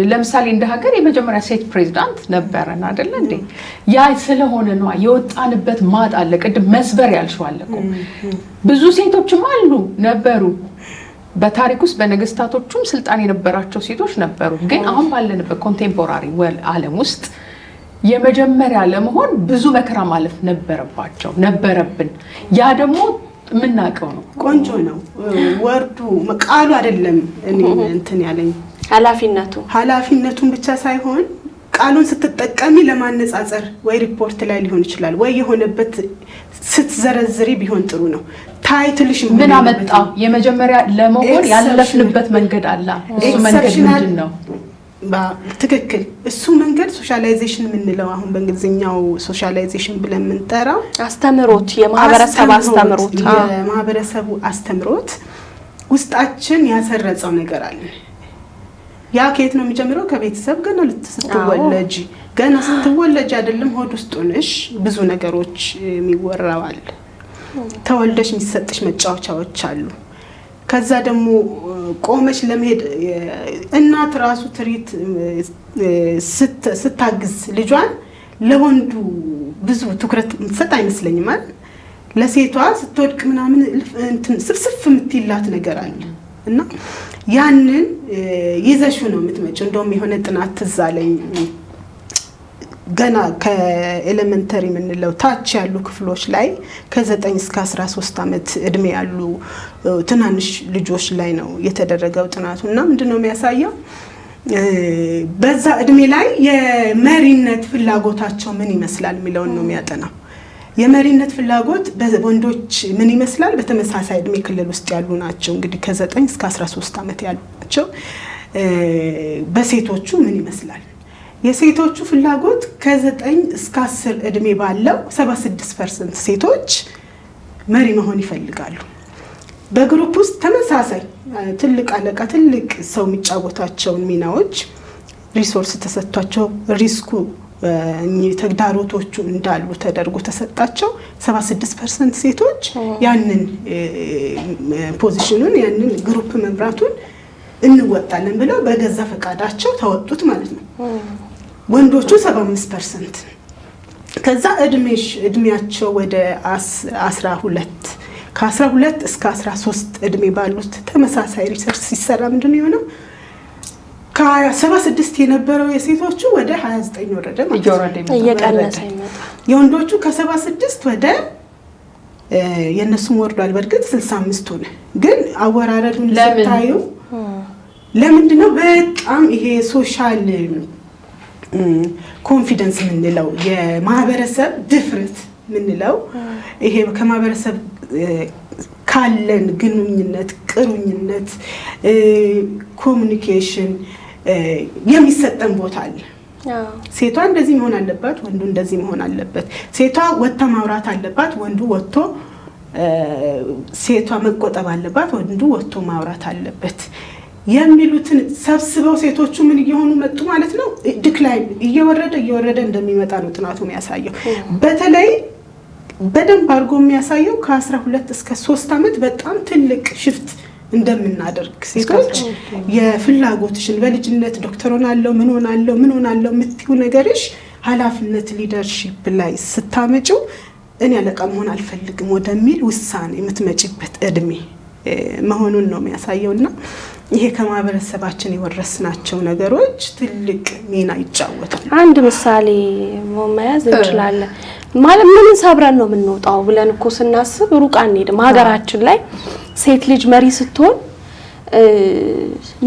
ለምሳሌ እንደ ሀገር የመጀመሪያ ሴት ፕሬዝዳንት ነበረን አይደል እንዴ? ያ ስለሆነ ነው የወጣንበት ማጥ አለ። ቅድም መስበር ያልሽዋል እኮ ብዙ ሴቶችም አሉ ነበሩ። በታሪክ ውስጥ በነገስታቶቹም ስልጣን የነበራቸው ሴቶች ነበሩ። ግን አሁን ባለንበት ኮንቴምፖራሪ ዓለም ውስጥ የመጀመሪያ ለመሆን ብዙ መከራ ማለፍ ነበረብን። ያ ደግሞ የምናውቀው ነው። ቆንጆ ነው ወርዱ ቃሉ አይደለም። እኔ እንትን ያለኝ ኃላፊነቱን ብቻ ሳይሆን ቃሉን ስትጠቀሚ ለማነጻጸር ወይ ሪፖርት ላይ ሊሆን ይችላል ወይ የሆነበት ስትዘረዝሪ ቢሆን ጥሩ ነው። ታይትልሽ ምን አመጣው? የመጀመሪያ ለመሆን ያለፍንበት መንገድ አለ። እሱ መንገድ ምንድን ነው? ትክክል። እሱ መንገድ ሶሻላይዜሽን የምንለው አሁን በእንግሊዝኛው ሶሻላይዜሽን ብለን የምንጠራው አስተምሮት፣ የማህበረሰቡ አስተምሮት ውስጣችን ያሰረጸው ነገር አለ። ያ ከየት ነው የሚጀምረው? ከቤተሰብ ገና ስትወለጂ አይደለም ሆድ ውስጥ ሆነሽ ብዙ ነገሮች የሚወራዋል። ተወልደሽ የሚሰጥሽ መጫወቻዎች አሉ። ከዛ ደግሞ ቆመሽ ለመሄድ እናት ራሱ ትሪት ስታግዝ ልጇን ለወንዱ ብዙ ትኩረት ምትሰጥ አይመስለኝም አይደል? ለሴቷ ስትወድቅ ምናምን እንትን ስፍስፍ የምትይላት ነገር አለ እና ያንን ይዘሹ ነው የምትመጪው። እንደውም የሆነ ጥናት ትዝ አለኝ። ገና ከኤሌመንተሪ የምንለው ታች ያሉ ክፍሎች ላይ ከ9 እስከ 13 ዓመት እድሜ ያሉ ትናንሽ ልጆች ላይ ነው የተደረገው ጥናቱ እና ምንድነው የሚያሳየው? በዛ እድሜ ላይ የመሪነት ፍላጎታቸው ምን ይመስላል የሚለውን ነው የሚያጠናው። የመሪነት ፍላጎት በወንዶች ምን ይመስላል? በተመሳሳይ እድሜ ክልል ውስጥ ያሉ ናቸው። እንግዲህ ከ9 እስከ 13 ዓመት ያሉ ናቸው። በሴቶቹ ምን ይመስላል? የሴቶቹ ፍላጎት ከ9 እስከ 10 እድሜ ባለው 76% ሴቶች መሪ መሆን ይፈልጋሉ። በግሩፕ ውስጥ ተመሳሳይ ትልቅ አለቃ ትልቅ ሰው የሚጫወታቸውን ሚናዎች ሪሶርስ ተሰጥቷቸው ሪስኩ ተግዳሮቶቹ እንዳሉ ተደርጎ ተሰጣቸው 76% ሴቶች ያንን ፖዚሽኑን ያንን ግሩፕ መምራቱን እንወጣለን ብለው በገዛ ፈቃዳቸው ተወጡት ማለት ነው። ወንዶቹ 75%። ከዛ እድሜያቸው ወደ 12 ከ12 እስከ 13 እድሜ ባሉት ተመሳሳይ ሪሰርች ሲሰራ ምንድነው የሆነው? ከ76 የነበረው የሴቶቹ ወደ 29 ወረደ ማለት ነው። እየቀነሰ ይመጣ። የወንዶቹ ከ76 ወደ የነሱም ወርዷል። በርግጥ 65 ሆነ። ግን አወራረዱን ስታዩ ለምንድነው በጣም ይሄ ሶሻል ኮንፊደንስ ምንለው የማህበረሰብ ድፍረት ምንለው ይሄ ከማህበረሰብ ካለን ግንኙነት ቅሩኝነት ኮሙኒኬሽን የሚሰጠን ቦታ አለ። ሴቷ እንደዚህ መሆን አለባት፣ ወንዱ እንደዚህ መሆን አለበት። ሴቷ ወጥታ ማውራት አለባት፣ ወንዱ ወጥቶ ሴቷ መቆጠብ አለባት፣ ወንዱ ወጥቶ ማውራት አለበት የሚሉትን ሰብስበው ሴቶቹ ምን እየሆኑ መጡ ማለት ነው? ዲክላይን እየወረደ እንደሚመጣ ነው ጥናቱ የሚያሳየው። በተለይ በደንብ አድርጎ የሚያሳየው ከ12 እስከ 3 ዓመት በጣም ትልቅ ሽፍት እንደምናደርግ ሴቶች የፍላጎትሽን በልጅነት ዶክተር ሆናለሁ ምን ሆናለሁ የምትይው ነገርሽ ኃላፊነት ሊደርሺፕ ላይ ስታመጪው እኔ አለቃ መሆን አልፈልግም ወደሚል ውሳኔ የምትመጪበት እድሜ መሆኑን ነው የሚያሳየውና ይሄ ከማህበረሰባችን የወረስናቸው ነገሮች ትልቅ ሚና ይጫወታሉ። አንድ ምሳሌ መያዝ እንችላለን። ማለት ምን ሰብረን ነው የምንወጣው ብለን እኮ ስናስብ ሩቅ አንሄድም። ሀገራችን ላይ ሴት ልጅ መሪ ስትሆን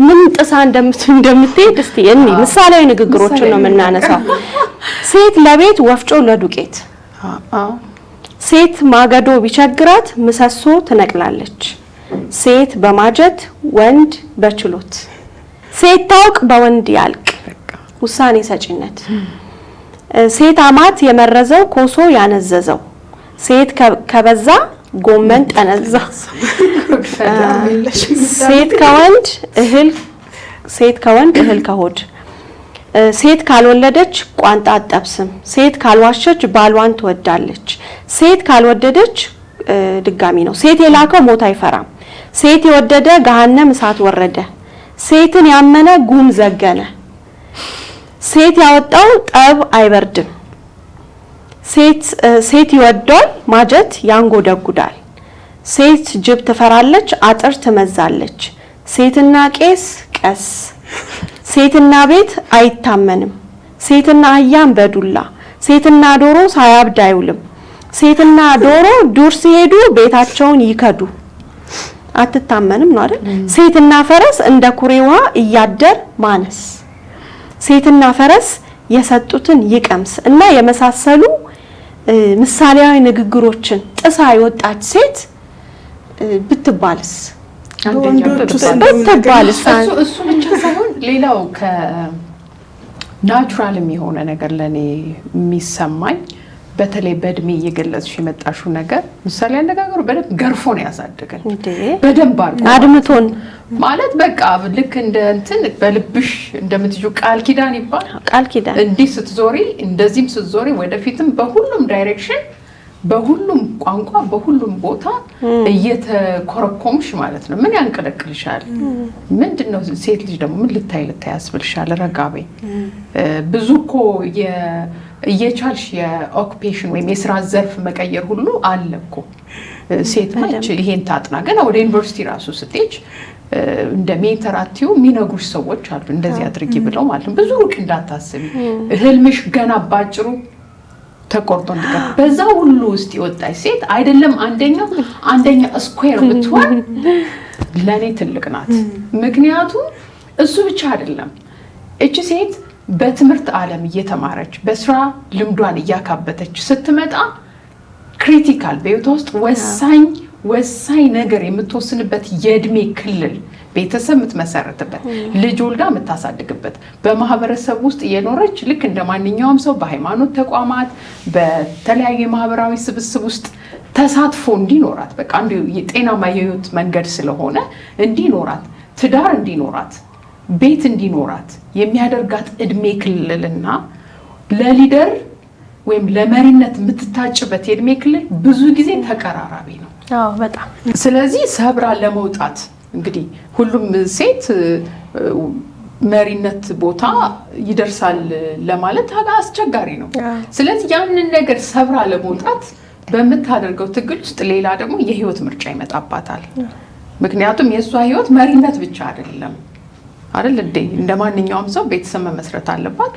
ምን ጥሳ እንደምትሄድ እስቲ እኔ ምሳሌያዊ ንግግሮችን ነው የምናነሳው። ሴት ለቤት ወፍጮ ለዱቄት፣ ሴት ማገዶ ቢቸግራት ምሰሶ ትነቅላለች፣ ሴት በማጀት ወንድ በችሎት፣ ሴት ታውቅ በወንድ ያልቅ ውሳኔ ሰጪነት፣ ሴት አማት የመረዘው ኮሶ ያነዘዘው፣ ሴት ከበዛ ጎመን ጠነዛ፣ ሴት ከወንድ እህል ከሆድ፣ ሴት ካልወለደች ቋንጣ አጠብስም፣ ሴት ካልዋሸች ባሏን ትወዳለች፣ ሴት ካልወደደች ድጋሚ ነው፣ ሴት የላከው ሞት አይፈራም፣ ሴት የወደደ ገሃነም እሳት ወረደ፣ ሴትን ያመነ ጉም ዘገነ፣ ሴት ያወጣው ጠብ አይበርድም፣ ሴት ይወዳል ማጀት ያንጎደጉዳል፣ ሴት ጅብ ትፈራለች አጥር ትመዛለች፣ ሴትና ቄስ ቀስ፣ ሴትና ቤት አይታመንም፣ ሴትና አህያም በዱላ፣ ሴትና ዶሮ ሳያብድ አይውልም፣ ሴትና ዶሮ ዱር ሲሄዱ ቤታቸውን ይከዱ። አትታመንም ነው አይደል? ሴትና ፈረስ እንደ ኩሬ ውሃ እያደር ማነስ፣ ሴትና ፈረስ የሰጡትን ይቀምስ እና የመሳሰሉ ምሳሌያዊ ንግግሮችን ጥሳ የወጣች ሴት ብትባልስ ብትባልስ እሱ ብቻ ሳይሆን ሌላው ከናቹራልም የሆነ ነገር ለኔ የሚሰማኝ በተለይ በእድሜ እየገለጽሽ የመጣሽው ነገር ምሳሌ አነጋገሩ በደንብ ገርፎ ነው ያሳደገን። በደንብ አድምቶን ማለት በቃ ልክ እንደ እንትን በልብሽ እንደምትዩ ቃል ኪዳን ይባል ቃል ኪዳን እንዲህ ስትዞሪ እንደዚህም ስትዞሪ ወደፊትም በሁሉም ዳይሬክሽን በሁሉም ቋንቋ በሁሉም ቦታ እየተኮረኮምሽ ማለት ነው። ምን ያንቀለቅልሻል? ምንድነው? ሴት ልጅ ደግሞ ምን ልታይ ያስብልሻል? ረጋቤ ብዙ እኮ እየቻልሽ የኦኩፔሽን ወይም የስራ ዘርፍ መቀየር ሁሉ አለ እኮ። ሴት ነች ይሄን ታጥና ገና ወደ ዩኒቨርሲቲ ራሱ ስትሄጂ እንደ ሜንተራቲው የሚነግሩሽ ሰዎች አሉ እንደዚህ አድርጊ ብለው ማለት ነው። ብዙ ሩቅ እንዳታስቢ ህልምሽ ገና ባጭሩ ተቆርጦ እንደቀር በዛ ሁሉ ውስጥ የወጣች ሴት አይደለም አንደኛ ስኩዌር ብትሆን ለኔ ትልቅ ናት። ምክንያቱም እሱ ብቻ አይደለም እቺ ሴት በትምህርት ዓለም እየተማረች በስራ ልምዷን እያካበተች ስትመጣ ክሪቲካል በህይወቷ ውስጥ ወሳኝ ነገር የምትወስንበት የእድሜ ክልል ቤተሰብ የምትመሰረትበት ልጅ ወልዳ የምታሳድግበት በማህበረሰብ ውስጥ እየኖረች ልክ እንደማንኛውም ሰው በሃይማኖት ተቋማት በተለያዩ ማህበራዊ ስብስብ ውስጥ ተሳትፎ እንዲኖራት በቃ አንዱ የጤናማ የህይወት መንገድ ስለሆነ እንዲኖራት ትዳር እንዲኖራት ቤት እንዲኖራት የሚያደርጋት እድሜ ክልልና ለሊደር ወይም ለመሪነት የምትታጭበት የእድሜ ክልል ብዙ ጊዜ ተቀራራቢ ነው። አዎ በጣም። ስለዚህ ሰብራ ለመውጣት እንግዲህ ሁሉም ሴት መሪነት ቦታ ይደርሳል ለማለት አስቸጋሪ ነው። ስለዚህ ያንን ነገር ሰብራ ለመውጣት በምታደርገው ትግል ውስጥ ሌላ ደግሞ የህይወት ምርጫ ይመጣባታል። ምክንያቱም የሷ ህይወት መሪነት ብቻ አይደለም አይደል እንዴ? እንደማንኛውም ሰው ቤተሰብ መመስረት አለባት፣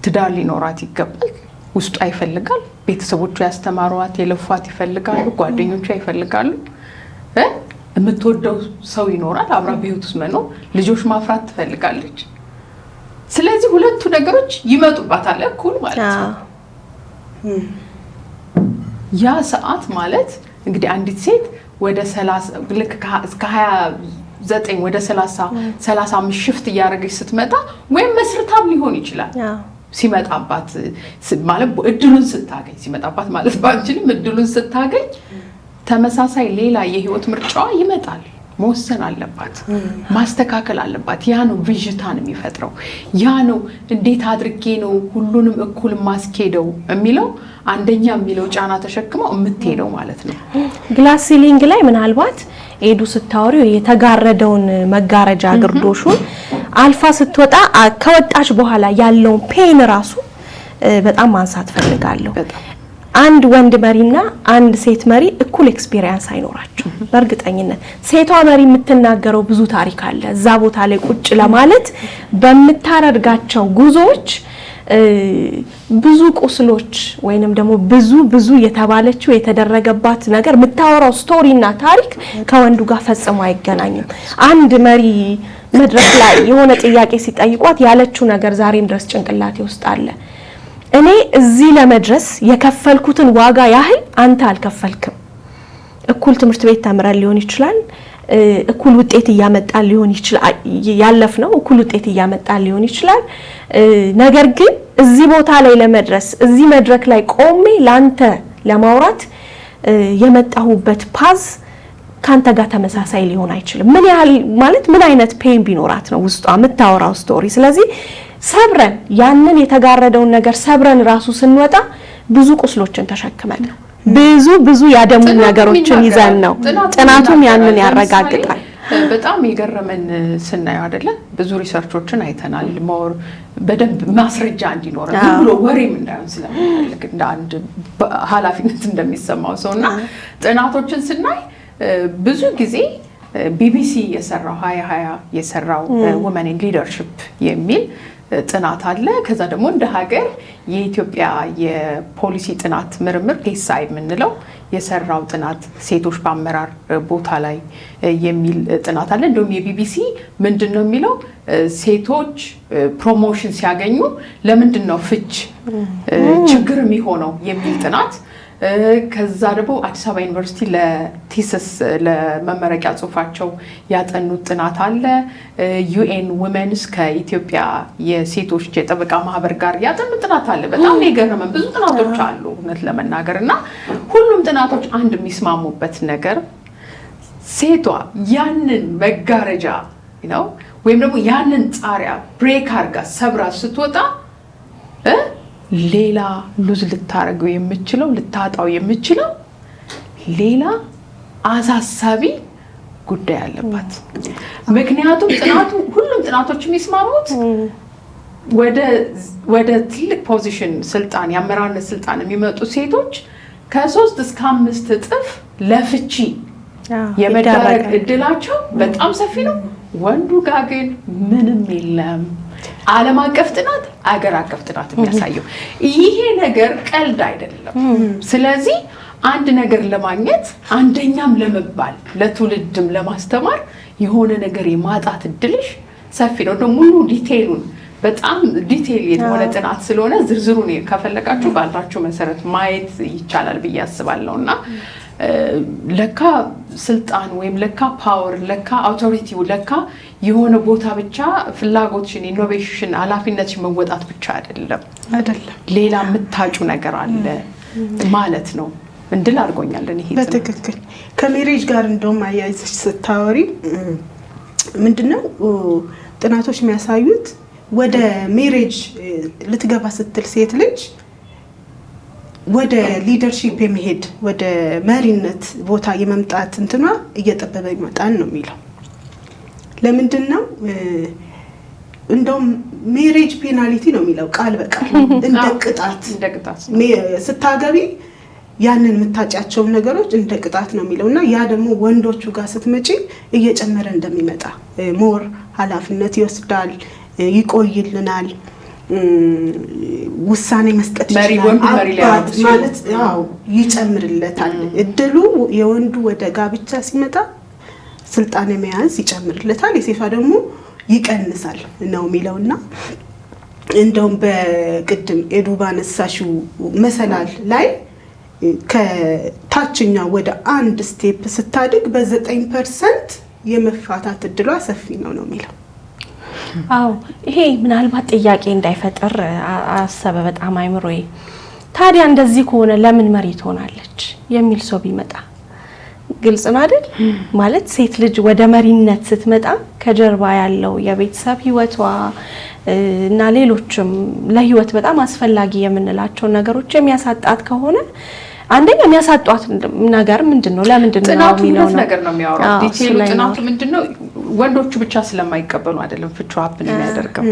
ትዳር ሊኖራት ይገባል፣ ውስጧ ይፈልጋል፣ ቤተሰቦቿ ያስተማሯት የለፏት ይፈልጋሉ፣ ጓደኞቿ ይፈልጋሉ፣ የምትወደው ሰው ይኖራል፣ አብራ በህይወት ውስጥ መኖር፣ ልጆች ማፍራት ትፈልጋለች። ስለዚህ ሁለቱ ነገሮች ይመጡባታል እኩል ማለት ነው። ያ ሰዓት ማለት እንግዲህ አንዲት ሴት ወደ 30 ልክ እስከ 29 ወደ 35 ሽፍት እያደረገች ስትመጣ ወይም መስርታም ሊሆን ይችላል ሲመጣባት ማለት እድሉን ስታገኝ ሲመጣባት ማለት ባንችልም እድሉን ስታገኝ ተመሳሳይ ሌላ የህይወት ምርጫዋ ይመጣል። መወሰን አለባት፣ ማስተካከል አለባት። ያ ነው ቪዥታን የሚፈጥረው። ያ ነው እንዴት አድርጌ ነው ሁሉንም እኩል ማስኬደው የሚለው አንደኛ የሚለው ጫና ተሸክመው የምትሄደው ማለት ነው። ግላስ ሲሊንግ ላይ ምናልባት ኤዱ ስታወሪው የተጋረደውን መጋረጃ ግርዶሹን አልፋ ስትወጣ ከወጣች በኋላ ያለውን ፔን ራሱ በጣም ማንሳት ፈልጋለሁ። አንድ ወንድ መሪና አንድ ሴት መሪ እኩል ኤክስፒሪየንስ አይኖራቸው። በእርግጠኝነት ሴቷ መሪ የምትናገረው ብዙ ታሪክ አለ። እዛ ቦታ ላይ ቁጭ ለማለት በምታረጋቸው ጉዞዎች ብዙ ቁስሎች ወይንም ደግሞ ብዙ የተባለችው የተደረገባት ነገር የምታወራው ስቶሪና ታሪክ ከወንዱ ጋር ፈጽሞ አይገናኝም። አንድ መሪ መድረክ ላይ የሆነ ጥያቄ ሲጠይቋት ያለችው ነገር ዛሬም ድረስ ጭንቅላቴ ውስጥ አለ። እኔ እዚህ ለመድረስ የከፈልኩትን ዋጋ ያህል አንተ አልከፈልክም። እኩል ትምህርት ቤት ተምረን ሊሆን ይችላል፣ እኩል ውጤት እያመጣን ሊሆን ይችላል፣ ያለፍነው እኩል ውጤት እያመጣን ሊሆን ይችላል። ነገር ግን እዚህ ቦታ ላይ ለመድረስ እዚህ መድረክ ላይ ቆሜ ላንተ ለማውራት የመጣሁበት ፓዝ ካንተ ጋር ተመሳሳይ ሊሆን አይችልም። ምን ያህል ማለት ምን አይነት ፔን ቢኖራት ነው ውስጧ የምታወራው ስቶሪ። ስለዚህ ሰብረን ያንን የተጋረደውን ነገር ሰብረን ራሱ ስንወጣ ብዙ ቁስሎችን ተሸክመን ነው፣ ብዙ ያደሙ ነገሮችን ይዘን ነው። ጥናቱም ያንን ያረጋግጣል። በጣም የገረመን ስናየው አይደለ ብዙ ሪሰርቾችን አይተናል። ሞር በደንብ ማስረጃ እንዲኖር ብሎ ወሬም እንዳይሆን ስለምንፈልግ እንደ አንድ ኃላፊነት እንደሚሰማው ሰውና ጥናቶችን ስናይ ብዙ ጊዜ ቢቢሲ የሰራው 2020 የሰራው women in leadership የሚል ጥናት አለ። ከዛ ደግሞ እንደ ሀገር የኢትዮጵያ የፖሊሲ ጥናት ምርምር ፔሳይ የምንለው የሰራው ጥናት ሴቶች በአመራር ቦታ ላይ የሚል ጥናት አለ። እንደውም የቢቢሲ ምንድነው የሚለው ሴቶች ፕሮሞሽን ሲያገኙ ለምንድነው ፍች ችግር የሚሆነው የሚል ጥናት። ከዛ ደግሞ አዲስ አበባ ዩኒቨርሲቲ ለቲሲስ ለመመረቂያ ጽሁፋቸው ያጠኑት ጥናት አለ። ዩኤን ውመንስ ከኢትዮጵያ የሴቶች የጠበቃ ማህበር ጋር ያጠኑት ጥናት አለ። በጣም የገረመን ብዙ ጥናቶች አሉ እውነት ለመናገርና ሁሉም ጥናቶች አንድ የሚስማሙበት ነገር ሴቷ ያንን መጋረጃ ነው ወይም ደግሞ ያንን ጣሪያ ብሬክ አድርጋ ሰብራ ስትወጣ ሌላ ሉዝ ልታረገው የምችለው ልታጣው የምችለው ሌላ አሳሳቢ ጉዳይ አለባት። ምክንያቱም ጥናቱ ሁሉም ጥናቶች የሚስማሙት ወደ ትልቅ ፖዚሽን ስልጣን የአመራርነት ስልጣን የሚመጡ ሴቶች ከ3 እስከ 5 እጥፍ ለፍቺ የመዳረግ እድላቸው በጣም ሰፊ ነው። ወንዱ ጋር ግን ምንም የለም። ዓለም አቀፍ ጥናት አገር አቀፍ ጥናት የሚያሳየው ይሄ ነገር ቀልድ አይደለም። ስለዚህ አንድ ነገር ለማግኘት አንደኛም ለመባል ለትውልድም ለማስተማር የሆነ ነገር የማጣት እድልሽ ሰፊ ነው። ደግሞ ሙሉ ዲቴይሉን በጣም ዲቴይል የሆነ ጥናት ስለሆነ ዝርዝሩን ከፈለጋችሁ ባላችሁ መሰረት ማየት ይቻላል ብዬ አስባለሁና ለካ ስልጣን ወይም ለካ ፓወር ለካ አውቶሪቲው ለካ የሆነ ቦታ ብቻ ፍላጎትሽን ኢኖቬሽን ኃላፊነትሽን መወጣት ብቻ አይደለም ሌላ የምታጩ ነገር አለ ማለት ነው እንድል አድርጎኛል። እኔ በትክክል ከሜሬጅ ጋር እንደውም አያይዘሽ ስታወሪ ምንድነው ጥናቶች የሚያሳዩት ወደ ሜሬጅ ልትገባ ስትል ሴት ልጅ ወደ ሊደርሺፕ የሚሄድ ወደ መሪነት ቦታ የመምጣት እንትኗ እየጠበበ ይመጣል ነው የሚለው። ለምንድነው እንደውም ሜሬጅ ፔናልቲ ነው የሚለው ቃል በቃል እንደ ቅጣት ስታገቢ ያንን የምታጫቸው ነገሮች እንደ ቅጣት ነው የሚለውና ያ ደግሞ ወንዶቹ ጋር ስትመጪ እየጨመረ እንደሚመጣ ሞር ኃላፊነት ይወስዳል፣ ይቆይልናል፣ ውሳኔ መስጠት ይችላል ማለት ያው ይጨምርለታል። እድሉ የወንዱ ወደ ጋብቻ ሲመጣ ስልጣን መያዝ ይጨምርለታል፣ የሴቷ ደግሞ ይቀንሳል ነው የሚለውና እንደውም በቅድም ኤዱባ ነሳሽው መሰላል ላይ ከታችኛው ወደ አንድ ስቴፕ ስታድግ በ9% የመፋታት እድሏ ሰፊ ነው የሚለው። አዎ ይሄ ምናልባት ጥያቄ እንዳይፈጠር አሰበ በጣም አይምሮዬ። ታዲያ እንደዚህ ከሆነ ለምን መሪ ትሆናለች የሚል ሰው ቢመጣ ግልጽ ነው አይደል? ማለት ሴት ልጅ ወደ መሪነት ስትመጣ ከጀርባ ያለው የቤተሰብ ህይወቷ እና ሌሎችም ለህይወት በጣም አስፈላጊ የምንላቸው ነገሮች የሚያሳጣት ከሆነ አንደኛ የሚያሳጣት ነገር ምንድነው? ለምንድነው ጥናቱ ሁለት ነገር ነው የሚያወራው። ዲቴይሉ ጥናቱ ምንድነው? ወንዶቹ ብቻ ስለማይቀበሉ አይደለም ፍቹ ሀፕን የሚያደርገው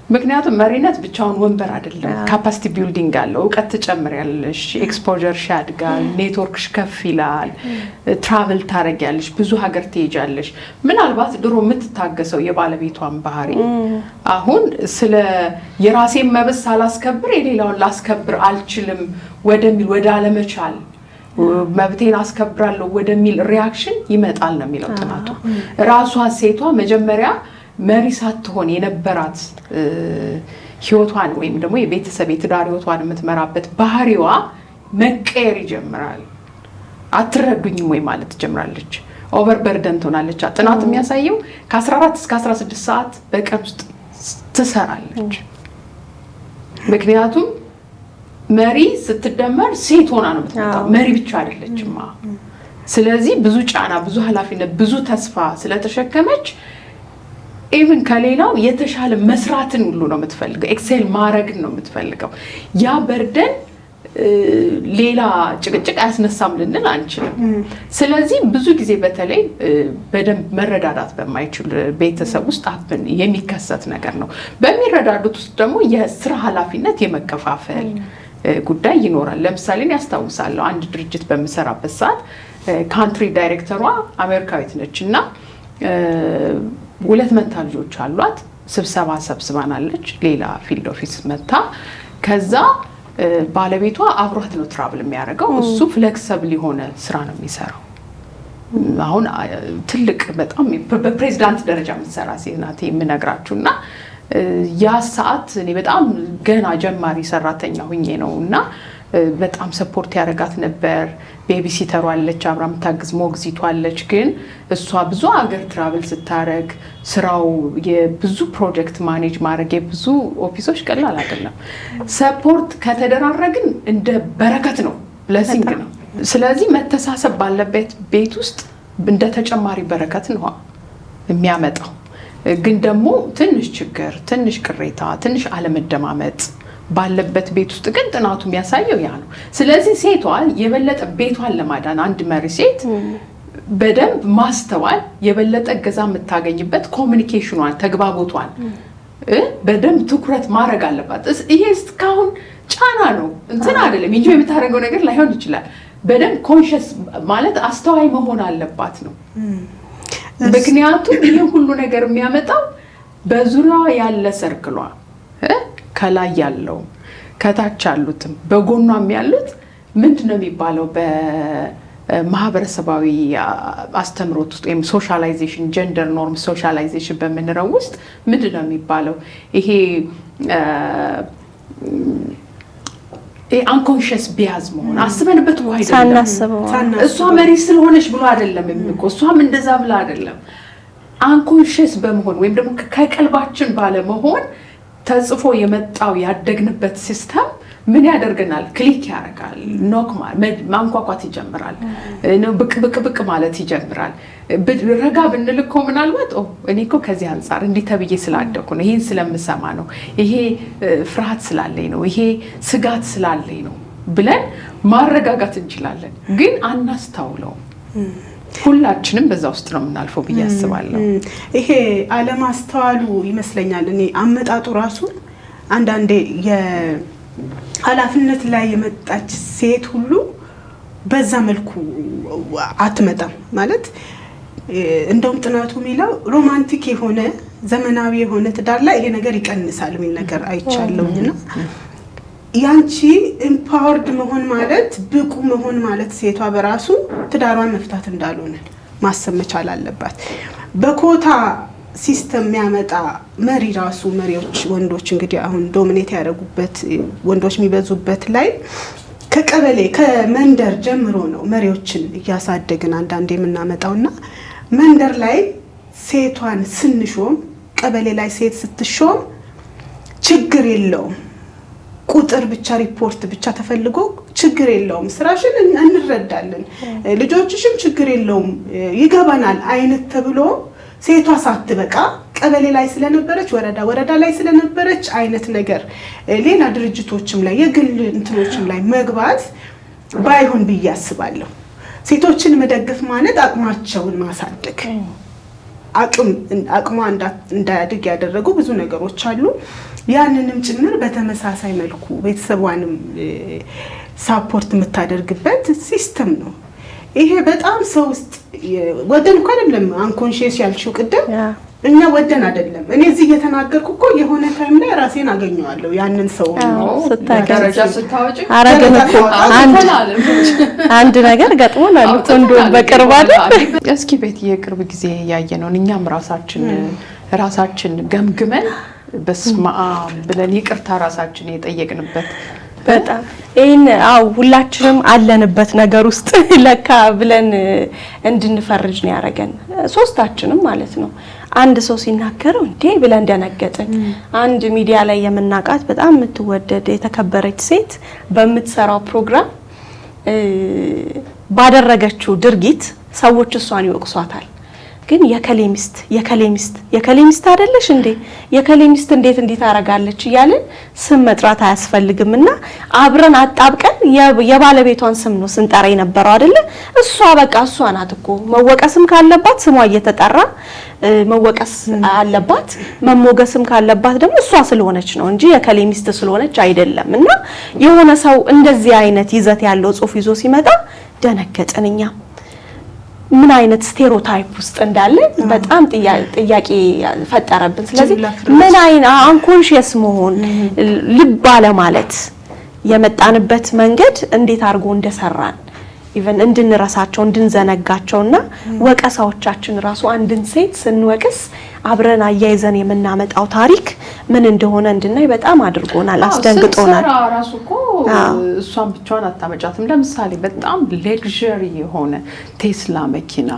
ምክንያቱም መሪነት ብቻውን ወንበር አይደለም። ካፓሲቲ ቢልዲንግ አለው። እውቀት ትጨምሪያለሽ፣ ኤክስፖዠርሽ ያድጋል፣ ኔትወርክሽ ከፍ ይላል፣ ትራቨል ታረጊያለሽ፣ ብዙ ሀገር ትሄጃለሽ። ምናልባት ድሮ የምትታገሰው የባለቤቷን ባህሪ አሁን ስለ የራሴን መብት ሳላስከብር የሌላውን ላስከብር አልችልም ወደሚል ወደ አለመቻል መብቴን አስከብራለሁ ወደሚል ሪያክሽን ይመጣል ነው የሚለው ጥናቱ። ራሷ ሴቷ መጀመሪያ መሪ ሳትሆን የነበራት ህይወቷን ወይም ደግሞ የቤተሰብ የትዳር ህይወቷን የምትመራበት ባህሪዋ መቀየር ይጀምራል። አትረዱኝም ወይ ማለት ትጀምራለች። ኦቨርበርደን ትሆናለች። ጥናት የሚያሳየው ከ14 እስከ 16 ሰዓት በቀን ውስጥ ትሰራለች። ምክንያቱም መሪ ስትደመር ሴት ሆና ነው የምትመጣው። መሪ ብቻ አይደለችማ። ስለዚህ ብዙ ጫና፣ ብዙ ኃላፊነት፣ ብዙ ተስፋ ስለተሸከመች ኢቭን ከሌላው የተሻለ መስራትን ሁሉ ነው የምትፈልገው። ኤክሴል ማድረግን ነው የምትፈልገው። ያ በርደን ሌላ ጭቅጭቅ አያስነሳም ልንል አንችልም። ስለዚህ ብዙ ጊዜ በተለይ በደንብ መረዳዳት በማይችል ቤተሰብ ውስጥ የሚከሰት ነገር ነው። በሚረዳዱት ውስጥ ደግሞ የስራ ኃላፊነት የመከፋፈል ጉዳይ ይኖራል። ለምሳሌ ያስታውሳለሁ አንድ ድርጅት በምሰራበት ሰዓት ካንትሪ ዳይሬክተሯ አሜሪካዊት ነች እና 2 መንታ ልጆች አሏት። ስብሰባ ሰብስባናለች ሌላ ፊልድ ኦፊስ መታ። ከዛ ባለቤቷ አብሯት ነው ትራቭል የሚያደርገው። እሱ ፍሌክሲብል የሆነ ስራ ነው የሚሰራው። አሁን ትልቅ በጣም በፕሬዝዳንት ደረጃ የምትሰራ ሴት ናት የምነግራችሁና ያ ሰዓት እኔ በጣም ገና ጀማሪ ሰራተኛ ሆኜ ነው እና በጣም ሰፖርት ያደርጋት ነበር። ቤቢሲተሯ አለች፣ አብራ የምታግዝ ሞግዚቷ አለች። ግን እሷ ብዙ ሀገር ትራቭል ስታረግ ስራው የብዙ ፕሮጀክት ማኔጅ ማድረግ የብዙ ኦፊሶች ቀላል አይደለም። ሰፖርት ከተደራረግን እንደ በረከት ነው፣ ብለሲንግ ነው። ስለዚህ መተሳሰብ ባለበት ቤት ውስጥ እንደ ተጨማሪ በረከት ነው የሚያመጣው። ግን ደግሞ ትንሽ ችግር፣ ትንሽ ቅሬታ፣ ትንሽ አለመደማመጥ ባለበት ቤት ውስጥ ግን ጥናቱ የሚያሳየው ያ ነው። ስለዚህ ሴቷ የበለጠ ቤቷን ለማዳን አንድ መሪ ሴት በደንብ ማስተዋል የበለጠ እገዛ የምታገኝበት ኮሚኒኬሽኗን፣ ተግባቦቷን በደንብ ትኩረት ማድረግ አለባት። ይሄ እስካሁን ጫና ነው እንትን አይደለም እንጂ የምታደርገው ነገር ላይሆን ይችላል። በደንብ ኮንሽስ ማለት አስተዋይ መሆን አለባት ነው። ምክንያቱም ይሄ ሁሉ ነገር የሚያመጣው በዙሪያዋ ያለ ሰርክሏ ከላይ ያለው ከታች ያሉትም በጎኗም ያሉት ምንድነው የሚባለው በማህበረሰባዊ አስተምሮት ውስጥ ወይም ሶሻላይዜሽን ጀንደር ኖርም ሶሻላይዜሽን በምንለው ውስጥ ምንድነው የሚባለው ይሄ አንኮንሽስ ቢያዝ መሆን አስበንበት ወይ ሳናስበው እሷ መሪ ስለሆነች ብሎ አይደለም የሚቆ እሷም እንደዛ ብላ አይደለም። አንኮንሽስ በመሆን ወይም ደግሞ ከቀልባችን ባለ መሆን ተጽፎ የመጣው ያደግንበት ሲስተም ምን ያደርገናል? ክሊክ ያደርጋል። ኖክ ማንኳኳት ይጀምራል። ብቅ ማለት ይጀምራል። ረጋ ብንል እኮ ምናልባት እኔ እኮ ከዚህ አንፃር እንዲህ ተብዬ ስላደኩ ነው፣ ይሄን ስለምሰማ ነው፣ ይሄ ፍርሃት ስላለኝ ነው፣ ይሄ ስጋት ስላለኝ ነው ብለን ማረጋጋት እንችላለን። ግን አናስተውለውም። ሁላችንም በዛ ውስጥ ነው የምናልፈው ብዬ አስባለሁ። ይሄ አለማስተዋሉ ይመስለኛል እኔ አመጣጡ ራሱ አንዳንዴ የኃላፊነት ላይ የመጣች ሴት ሁሉ በዛ መልኩ አትመጣም ማለት እንደውም ጥናቱ የሚለው ሮማንቲክ የሆነ ዘመናዊ የሆነ ትዳር ላይ ይሄ ነገር ይቀንሳል የሚል ነገር አይቻለውና ያንቺ ኢምፓወርድ መሆን ማለት ብቁ መሆን ማለት ሴቷ በራሱ ትዳሯን መፍታት እንዳልሆነ ማሰብ መቻል አለባት። በኮታ ሲስተም የሚያመጣ መሪ ራሱ መሪዎች ወንዶች እንግዲህ አሁን ዶሚኔት ያደረጉበት ወንዶች የሚበዙበት ላይ ከቀበሌ ከመንደር ጀምሮ ነው መሪዎችን እያሳደግን አንዳንዴ የምናመጣውና መንደር ላይ ሴቷን ስንሾም ቀበሌ ላይ ሴት ስትሾም ችግር የለውም፣ ቁጥር ብቻ ሪፖርት ብቻ ተፈልጎ ችግር የለውም፣ ስራሽን እንረዳለን፣ ልጆችሽም ችግር የለውም ይገባናል አይነት ተብሎ ሴቷ ሳትበቃ ቀበሌ ላይ ስለነበረች ወረዳ ላይ ስለነበረች አይነት ነገር ሌላ ድርጅቶችም ላይ የግል እንትኖችም ላይ መግባት ባይሆን ብዬ አስባለሁ። ሴቶችን መደገፍ ማለት አቅማቸውን ማሳደግ፣ አቅሟ እንዳያድግ ያደረጉ ብዙ ነገሮች አሉ። ያንንም ጭምር በተመሳሳይ መልኩ ቤተሰቧንም ሳፖርት የምታደርግበት ሲስተም ነው። ይሄ በጣም ሰው ውስጥ ወደን እንኳን አይደለም አንኮንሺየስ ያልሽው ቅድም እኛ ወደን አይደለም። እኔ እዚህ እየተናገርኩ እኮ የሆነ ታይም ላይ ራሴን አገኘዋለሁ ያንን ሰው ነው ደረጃ ስታወጪ አረገንኩ አንድ ነገር ገጥሞናል እንዶ በቅርብ አይደል? እስኪ ቤት የቅርብ ጊዜ ያየነው እኛም ራሳችን ገምግመን በስማአ ብለን ይቅርታ ራሳችን የጠየቅንበት በጣም ይሄን ሁላችንም አለንበት ነገር ውስጥ ለካ ብለን እንድንፈርጅ ነው ያረጋን ሶስታችንም ማለት ነው። አንድ ሰው ሲናገረው እንዴ ብለን ደነገጥን። አንድ ሚዲያ ላይ የምናቃት በጣም የምትወደድ የተከበረች ሴት በምትሰራው ፕሮግራም ባደረገችው ድርጊት ሰዎች እሷን ይወቅሷታል። ግን የከሌሚስት አይደለሽ እንዴ የከሌሚስት እንዴት አረጋለች ይያልን ስም መጥራት አያስፈልግምና አብረን አጣብቀን የባለቤቷን ስም ነው ስንጠራ የነበረው አይደለ? እሷ በቃ እሷ ናት እኮ መወቀስም ካለባት ስሟ እየተጠራ መወቀስ አለባት፣ መሞገስም ካለባት ደግሞ እሷ ስለሆነች ነው እንጂ የከሌሚስት ስለሆነች አይደለምና የሆነ ሰው እንደዚህ አይነት ይዘት ያለው ጽሑፍ ይዞ ሲመጣ ደነገጥንኛ። ምን አይነት ስቴሪዮታይፕ ውስጥ እንዳለ በጣም ጥያቄ ፈጠረብን። ስለዚህ ምን አይነት አንኮንሺየስ መሆን ልብ አለ ማለት የመጣንበት መንገድ እንዴት አድርጎ እንደሰራን ኢቭን እንድንረሳቸው እንድንዘነጋቸውና ወቀሳዎቻችን ራሱ አንድን ሴት ስንወቅስ አብረን አያይዘን የምናመጣው ታሪክ ምን እንደሆነ እንድናይ በጣም አድርጎናል፣ አስደንግጦናል። ራሱ እኮ እሷን ብቻዋን አታመጫትም። ለምሳሌ በጣም ሌክዠሪ የሆነ ቴስላ መኪና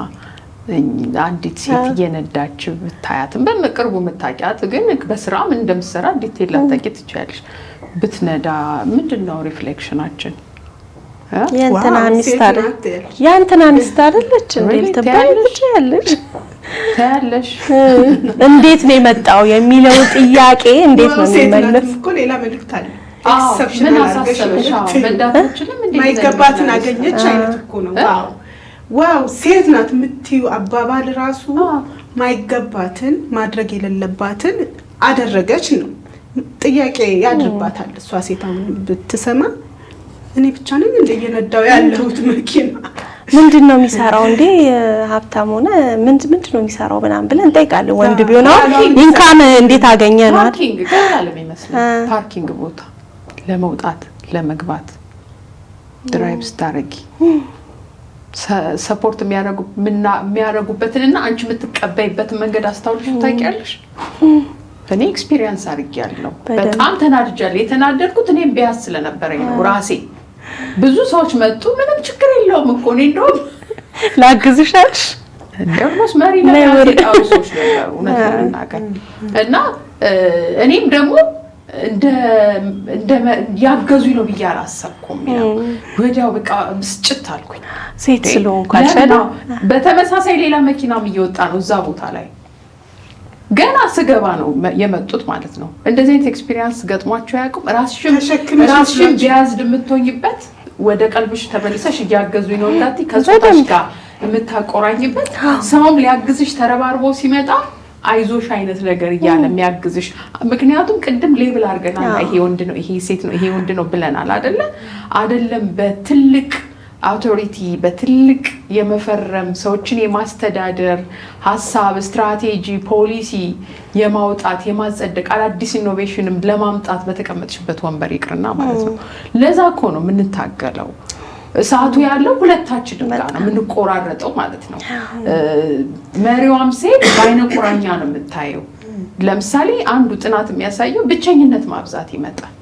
አንዲት ሴት እየነዳች ብታያትም በቅርቡ የምታውቂያት ግን በስራም እንደምትሰራ ዲቴል ላታውቂ ትችያለሽ። ብትነዳ ምንድነው ሪፍሌክሽናችን? ያንተና ሚስት አይደለች እንዴ ልትባይልሽ ታያለሽ እንዴት ነው የመጣው የሚለው ጥያቄ እንዴት ነው የሚመለስ እኮ ሌላ መልእክት አለ። ኤክሰፕሽን አድርገሽ ማይገባትን አገኘች አይነት እኮ ነው። ዋው ሴት ናት የምትዩ አባባል ራሱ ማይገባትን ማድረግ የሌለባትን አደረገች ነው። ጥያቄ ያድርባታል እሷ ሴታውን ብትሰማ እኔ ብቻ ነኝ እንደየነዳው ያለሁት መኪና ምንድነው የሚሰራው እንዴ ሀብታም ሆነ ምንድነው የሚሰራው ምናምን ብለን እንጠይቃለን። ወንድ ቢሆነው ኢንካም እንዴት አገኘ ነው ፓርኪንግ ቦታ ለመውጣት ለመግባት ድራይቭ ስታረጊ ሰፖርት የሚያረጉበትንና አንቺ የምትቀበይበት መንገድ አስተውልሽ ታውቂያለሽ? እኔ ኤክስፒሪየንስ አድርጌያለሁ። በጣም ተናድጃለሁ። የተናደድኩት እኔ ቢያስ ስለነበረኝ ነው ራሴ። ብዙ ሰዎች መጡ፣ ምንም ችግር የለውም እኮ እኔ እንደውም ላግዝሻለሽ እንደውስ መሪ ነው ሰዎች ነበሩ እውነት እና እኔም ደግሞ እንደ ያገዙኝ ነው ብዬ አላሰብኩም። ወዲያው በቃ ምስጭት አልኩኝ ሴት ስለሆንኩ አልሸና። በተመሳሳይ ሌላ መኪናም እየወጣ ነው እዛ ቦታ ላይ ገና ስገባ ነው የመጡት ማለት ነው። እንደዚህ አይነት ኤክስፒሪየንስ ገጥሟቸው ያውቁም? ራስሽን ቢያዝድ የምትሆኝበት ወደ ቀልብሽ ተመልሰሽ እያገዙኝ ነው እንዳትዪ ከጾታሽ ጋር የምታቆራኝበት ሰውም ሊያግዝሽ ተረባርቦ ሲመጣ አይዞሽ አይነት ነገር እያለ የሚያግዝሽ። ምክንያቱም ቅድም ሌብል አድርገናል። ይሄ ወንድ ነው፣ ይሄ ሴት ነው፣ ይሄ ወንድ ነው ብለናል አይደለም? በትልቅ አውቶሪቲ በትልቅ የመፈረም ሰዎችን የማስተዳደር ሀሳብ ስትራቴጂ ፖሊሲ የማውጣት የማጸደቅ አዳዲስ ኢኖቬሽንም ለማምጣት በተቀመጥሽበት ወንበር ይቅርና ማለት ነው። ለዛ እኮ ነው የምንታገለው። ሰዓቱ ያለው ሁለታችንም ጋር ነው የምንቆራረጠው ማለት ነው። መሪዋም ሴት በአይነ ቁራኛ ነው የምታየው። ለምሳሌ አንዱ ጥናት የሚያሳየው ብቸኝነት ማብዛት ይመጣል።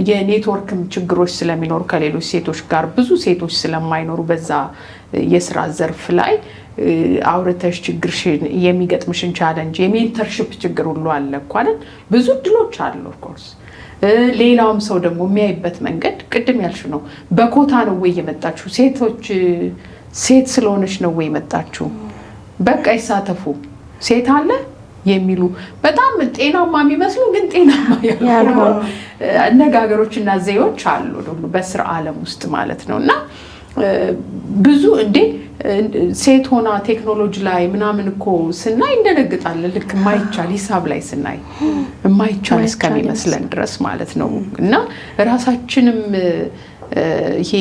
የኔትወርክም ችግሮች ስለሚኖሩ ከሌሎች ሴቶች ጋር ብዙ ሴቶች ስለማይኖሩ በዛ የስራ ዘርፍ ላይ አውርተሽ ችግርሽን የሚገጥምሽን ቻሌንጅ የሜንተርሺፕ ችግር ሁሉ አለ እኮ አይደል? ብዙ ድሎች አሉ ኦፍ ኮርስ። ሌላውም ሰው ደግሞ የሚያይበት መንገድ ቅድም ያልሽው ነው። በኮታ ነው ወይ የመጣችሁ ሴቶች ሴት ስለሆነች ነው ወይ የመጣችሁ በቃ ይሳተፉ ሴት አለ የሚሉ በጣም ጤናማ የሚመስሉ ግን ጤናማ ያልሆኑ አነጋገሮችና ዘዬዎች አሉ ሁሉ በስራ ዓለም ውስጥ ማለት ነውና ብዙ እንዴ ሴት ሆና ቴክኖሎጂ ላይ ምናምን እኮ ስናይ እንደነግጣለን። ልክ የማይቻል ሂሳብ ላይ ስናይ የማይቻል እስከሚመስለን ድረስ ማለት ነው። እና ራሳችንም ይሄ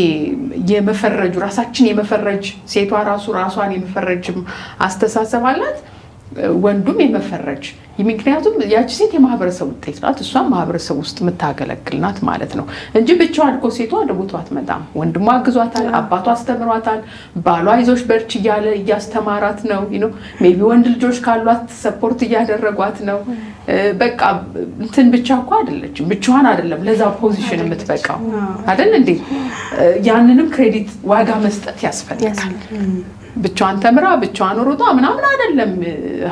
የመፈረጁ ራሳችን የመፈረጅ ሴቷ ራሷን የመፈረጅም አስተሳሰብ አላት፣ ወንዱም የመፈረጅ። ምክንያቱም ያቺ ሴት የማህበረሰብ ውጤት ናት፣ እሷም ማህበረሰብ ውስጥ የምታገለግል ናት ማለት ነው እንጂ ብቻዋን እኮ ሴቷ ወደ ቦታው አትመጣም። ወንድሟ አግዟታል፣ አባቷ አስተምሯታል፣ ባሏ ይዞሽ በርቺ እያለ እያስተማራት ነው። ሜቢ ወንድ ልጆች ካሏት ሰፖርት እያደረጓት ነው። በቃ እንትን ብቻ እኮ አይደለችም፣ ብቻዋን አይደለም ለዛ ፖዚሽን የምትበቃው አይደል እንዴ? ያንንም ክሬዲት ዋጋ መስጠት ያስፈልጋል። ብቻዋን ተምራ ብቻዋን ሮጣ ምናምን አይደለም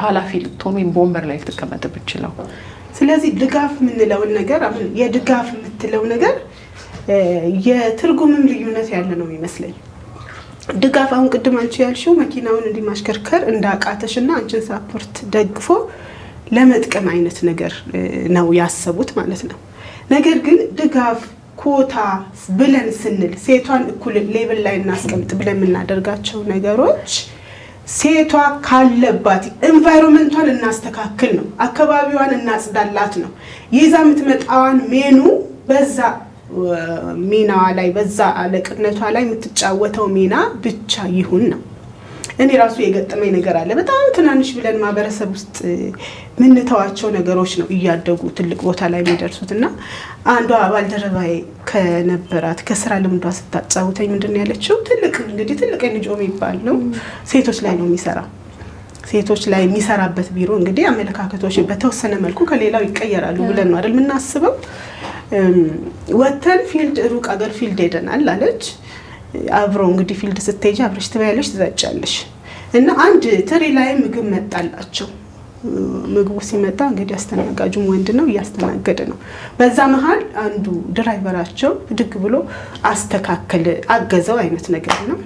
ኃላፊ ልትሆን ወይም ቦምበር ላይ ልትቀመጥ ብቻለው። ስለዚህ ድጋፍ የምንለው ነገር አሁን የድጋፍ የምትለው ነገር የትርጉምም ልዩነት ያለ ነው የሚመስለኝ። ድጋፍ አሁን ቅድም አንቺ ያልሽው መኪናውን እንዲማሽከርከር እንዳቃተሽና አንቺን ሳፖርት ደግፎ ለመጥቀም አይነት ነገር ነው ያሰቡት ማለት ነው። ነገር ግን ድጋፍ ኮታ ብለን ስንል ሴቷን እኩል ሌቭል ላይ እናስቀምጥ ብለን የምናደርጋቸው ነገሮች ሴቷ ካለባት ኤንቫይሮንመንቷን እናስተካክል ነው፣ አካባቢዋን እናጽዳላት ነው። ይዛ የምትመጣዋን ሜኑ በዛ ሚናዋ ላይ በዛ አለቅነቷ ላይ የምትጫወተው ሚና ብቻ ይሁን ነው። እኔ ራሱ የገጠመኝ ነገር አለ። በጣም ትናንሽ ብለን ማህበረሰብ ውስጥ ምንተዋቸው ነገሮች ነው እያደጉ ትልቅ ቦታ ላይ የሚደርሱትና አንዷ ባልደረባዬ ከነበራት ከስራ ልምዷ ስታጫውተኝ ምንድን ያለችው ትልቅ NGO የሚባል ነው፣ ሴቶች ላይ ነው የሚሰራው። ሴቶች ላይ የሚሰራበት ቢሮ እንግዲህ አመለካከቶች በተወሰነ መልኩ ከሌላው ይቀየራሉ ብለን ነው አይደል የምናስበው። ወተን ፊልድ ሩቅ አገር ፊልድ ሄደናል አለች። አብሮ እንግዲህ ፊልድ ስትሄጂ አብረሽ ትበያለሽ ትዘጫለሽ። እና አንድ ትሪ ላይ ምግብ መጣላቸው። ምግቡ ሲመጣ እንግዲህ አስተናጋጁም ወንድ ነው እያስተናገደ ነው። በዛ መሃል አንዱ ድራይቨራቸው ብድግ ብሎ አስተካከለ አገዘው አይነት ነገር ነው።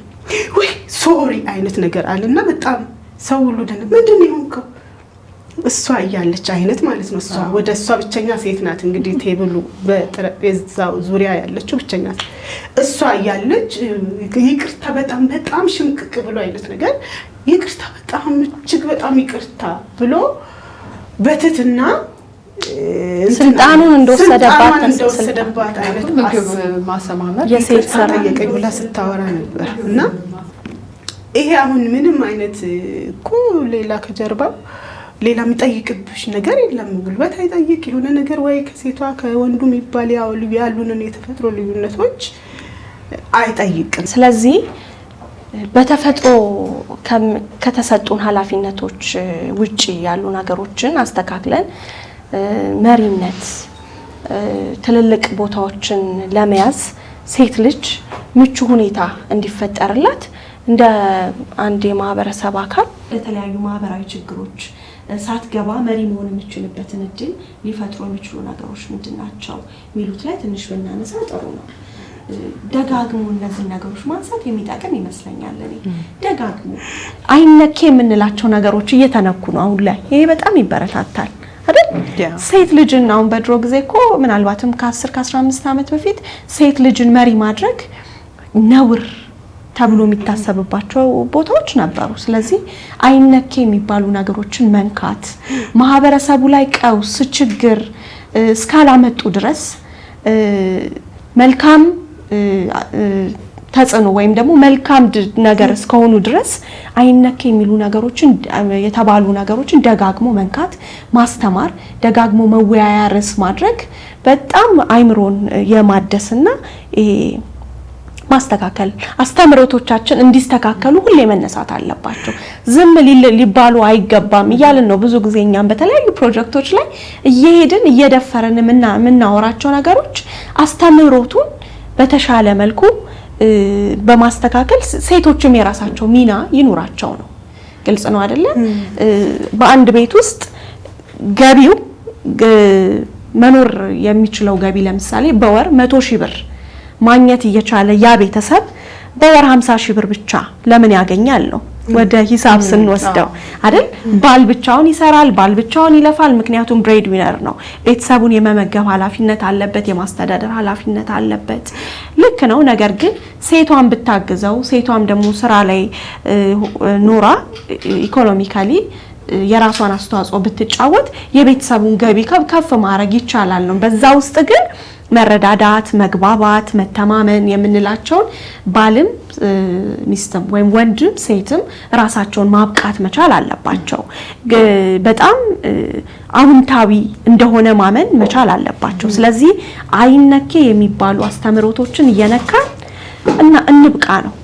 ወይ ሶሪ አይነት ነገር አለና በጣም ሰው ሁሉ ደነ ምንድነው ይሆንከው እሷ እያለች አይነት ማለት ነው። እሷ ወደ እሷ ብቸኛ ሴት ናት እንግዲህ ቴብሉ በጠረጴዛው ዙሪያ ያለችው ብቸኛ እሷ እያለች ይቅርታ በጣም ሽምቅቅ ብሎ አይነት ነገር ይቅርታ በጣም እጅግ በጣም ይቅርታ ብሎ በትትና ስልጣኑን እንደወሰደባት አይነት ምግብ ማሰማመር የሴት ሰራ የቀኝ ብላ ስታወራ ነበር። እና ይሄ አሁን ምንም አይነት እኮ ሌላ ከጀርባው ሌላ የሚጠይቅብሽ ነገር የለም። ጉልበት አይጠይቅ የሆነ ነገር ወይ ከሴቷ ከወንዱ የሚባል ያሉንን የተፈጥሮ ልዩነቶች አይጠይቅም። ስለዚህ በተፈጥሮ ከተሰጡን ኃላፊነቶች ውጪ ያሉ ነገሮችን አስተካክለን መሪነት ትልልቅ ቦታዎችን ለመያዝ ሴት ልጅ ምቹ ሁኔታ እንዲፈጠርላት እንደ አንድ የማህበረሰብ አካል ለተለያዩ ማህበራዊ ችግሮች ሳትገባ መሪ መሆን የምትችልበትን እድል ሊፈጥሩ የሚችሉ ነገሮች ምንድናቸው ሚሉት ላይ ትንሽ ብናነሳ ጥሩ ነው። ደጋግሞ እነዚህ ነገሮች ማንሳት የሚጠቅም ይመስለኛል። እኔ ደጋግሞ አይነኬ የምንላቸው ነገሮች እየተነኩ ነው አሁን ላይ። ይሄ በጣም ይበረታታል አይደል? ሴት ልጅን አሁን በድሮ ጊዜ እኮ ምናልባትም ከ10 ከ15 ዓመት በፊት ሴት ልጅን መሪ ማድረግ ነውር ተብሎ የሚታሰብባቸው ቦታዎች ነበሩ። ስለዚህ አይነኬ የሚባሉ ነገሮችን መንካት ማህበረሰቡ ላይ ቀውስ ችግር እስካላመጡ ድረስ መልካም ተጽዕኖ ወይም ደግሞ መልካም ነገር እስከሆኑ ድረስ አይነኬ የሚሉ ነገሮችን የተባሉ ነገሮችን ደጋግሞ መንካት ማስተማር ደጋግሞ መወያያ ርዕስ ማድረግ በጣም አይምሮን የማደስና ማስተካከል አስተምሮቶቻችን እንዲስተካከሉ ሁሌ መነሳት አለባቸው። ዝም ሊባሉ አይገባም እያልን ነው ብዙ ጊዜኛም በተለያዩ ፕሮጀክቶች ላይ እየሄድን እየደፈረን ምናወራቸው ነገሮች አስተምሮቱን በተሻለ መልኩ በማስተካከል ሴቶችም የራሳቸው ሚና ይኑራቸው ነው። ግልጽ ነው አይደለ? በአንድ ቤት ውስጥ ገቢው መኖር የሚችለው ገቢ ለምሳሌ በወር 100,000 ብር ማግኘት እየቻለ ያ ቤተሰብ በወር 50,000 ብር ብቻ ለምን ያገኛል ነው ወደ ሂሳብ ስንወስደው አይደል? ባል ብቻውን ይሰራል፣ ባል ብቻውን ይለፋል። ምክንያቱም ብሬድ ዊነር ነው። ቤተሰቡን የመመገብ ኃላፊነት አለበት፣ የማስተዳደር ኃላፊነት አለበት። ልክ ነው። ነገር ግን ሴቷን ብታግዘው፣ ሴቷም ደግሞ ስራ ላይ ኖራ ኢኮኖሚካሊ የራሷን አስተዋጽኦ ብትጫወት የቤተሰቡን ገቢ ከፍ ማድረግ ይቻላል ነው። በዛ ውስጥ ግን መረዳዳት፣ መግባባት፣ መተማመን የምንላቸውን ባልም ሚስትም ወይም ወንድም ሴትም ራሳቸውን ማብቃት መቻል አለባቸው። በጣም አዎንታዊ እንደሆነ ማመን መቻል አለባቸው። ስለዚህ አይነኬ የሚባሉ አስተምሮቶችን እየነካን እና እንብቃ ነው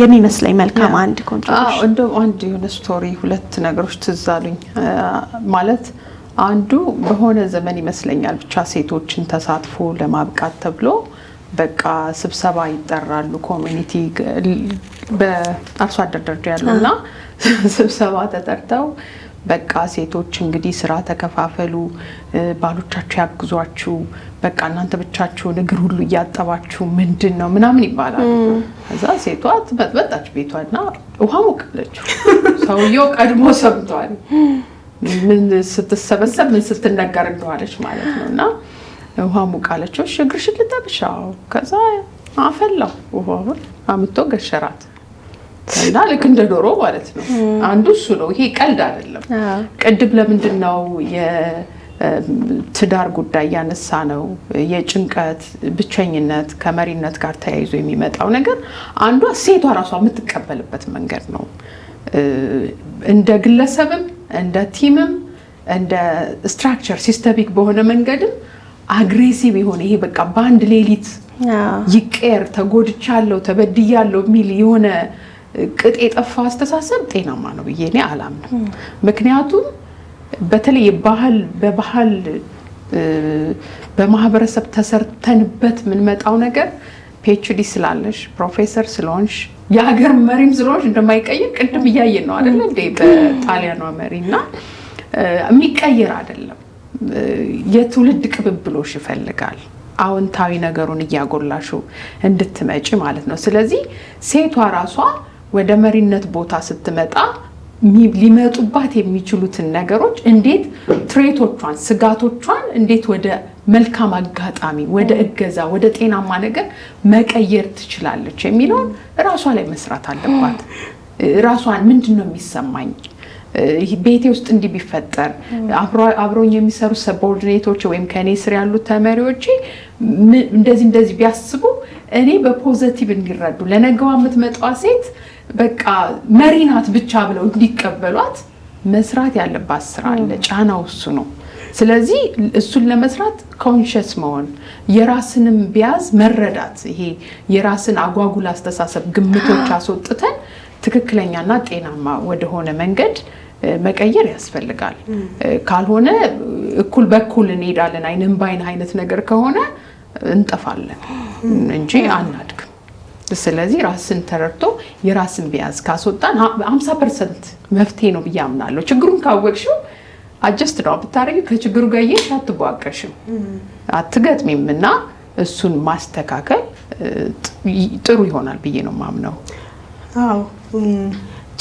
የሚመስለኝ። መልካም አንድ ኮንትሪቢዩሽን እንደው አንድ የሆነ ስቶሪ ሁለት ነገሮች ትዝ አሉኝ። ማለት አንዱ በሆነ ዘመን ይመስለኛል ብቻ ሴቶችን ተሳትፎ ለማብቃት ተብሎ በቃ ስብሰባ ይጠራሉ። ኮሚኒቲ በአርሶ አደር ደረጃ ያሉና ስብሰባ ተጠርተው በቃ ሴቶች እንግዲህ ስራ ተከፋፈሉ፣ ባሎቻችሁ ያግዟችሁ፣ በቃ እናንተ ብቻችሁን እግር ሁሉ እያጠባችሁ ምንድነው ምናምን ይባላል። ከዛ ሴቷ ትበጥበጣች ቤቷና ውሃ ሞቀለችው። ሰውየው ቀድሞ ሰምቷል ምን ስትሰበሰብ ምን ስትነገር እንደዋለች ማለት ነውና ውሃ ሞቃለችው። እግርሽን ልጠብሻው። ከዛ አፈላው ውሃውን አምጥቶ ገሸራት እና ልክ እንደ ዶሮ ማለት ነው። አንዱ እሱ ነው። ይሄ ቀልድ አይደለም። ቅድም ለምንድን ነው የትዳር ጉዳይ ያነሳ ነው? የጭንቀት ብቸኝነት ከመሪነት ጋር ተያይዞ የሚመጣው ነገር አንዷ ሴቷ ራሷ የምትቀበልበት መንገድ ነው። እንደ ግለሰብም እንደ ቲምም እንደ ስትራክቸር ሲስተሚክ በሆነ መንገድም አግሬሲቭ የሆነ ይሄ በቃ በአንድ ሌሊት ይቀር ተጎድቻለሁ ተበድያለሁ የሚል የሆነ ቅጥ የጠፋ አስተሳሰብ ጤናማ ነው ብዬ እኔ አላምንም። ምክንያቱም በተለይ በባህል በማህበረሰብ ተሰርተንበት የምንመጣው ነገር ፒኤችዲ ስላለሽ ፕሮፌሰር ስለሆንሽ የሀገር መሪም ስለሆንሽ እንደማይቀየር ቅድም እያየን ነው አይደል እንዴ? በጣሊያኗ መሪና የሚቀየር አይደለም። የትውልድ ቅብብሎሽ ይፈልጋል። አዎንታዊ ነገሩን እያጎላሹ እንድትመጪ ማለት ነው። ስለዚህ ሴቷ ራሷ ወደ መሪነት ቦታ ስትመጣ ሊመጡባት የሚችሉትን ነገሮች እንዴት ትሬቶቿን፣ ስጋቶቿን እንዴት ወደ መልካም አጋጣሚ፣ ወደ እገዛ፣ ወደ ጤናማ ነገር መቀየር ትችላለች የሚለውን ራሷ ላይ መስራት አለባት። ራሷን ምንድነው የሚሰማኝ ቤቴ ውስጥ እንዲህ ቢፈጠር አብሮኝ የሚሰሩ ሰቦርዲኔቶች ወይም ከኔ ስር ያሉት ተመሪዎች እንደዚህ ቢያስቡ እኔ በፖዚቲቭ እንዲረዱ ለነገዋ የምትመጣዋ ሴት በቃ መሪ ናት ብቻ ብለው እንዲቀበሏት መስራት ያለባት ስራ አለ። ጫናው እሱ ነው። ስለዚህ እሱን ለመስራት ኮንሺየስ መሆን፣ የራስንም ቢያዝ መረዳት፣ ይሄ የራስን አጓጉል አስተሳሰብ ግምቶች አስወጥተን ትክክለኛና ጤናማ ወደሆነ መንገድ መቀየር ያስፈልጋል። ካልሆነ እኩል በኩል እንሄዳለን አይነን ባይን አይነት ነገር ከሆነ እንጠፋለን እንጂ አናድግም። ስለዚህ ራስን ተረድቶ የራስን ቢያዝ ካስወጣን 50% መፍትሄ ነው ብዬ አምናለሁ። ችግሩን ካወቅሽው አጀስት ነው ብታረጊው ከችግሩ ጋር አትቧቀሽም፣ አትገጥሚም እና እሱን ማስተካከል ጥሩ ይሆናል ብዬ ነው ማምነው። አዎ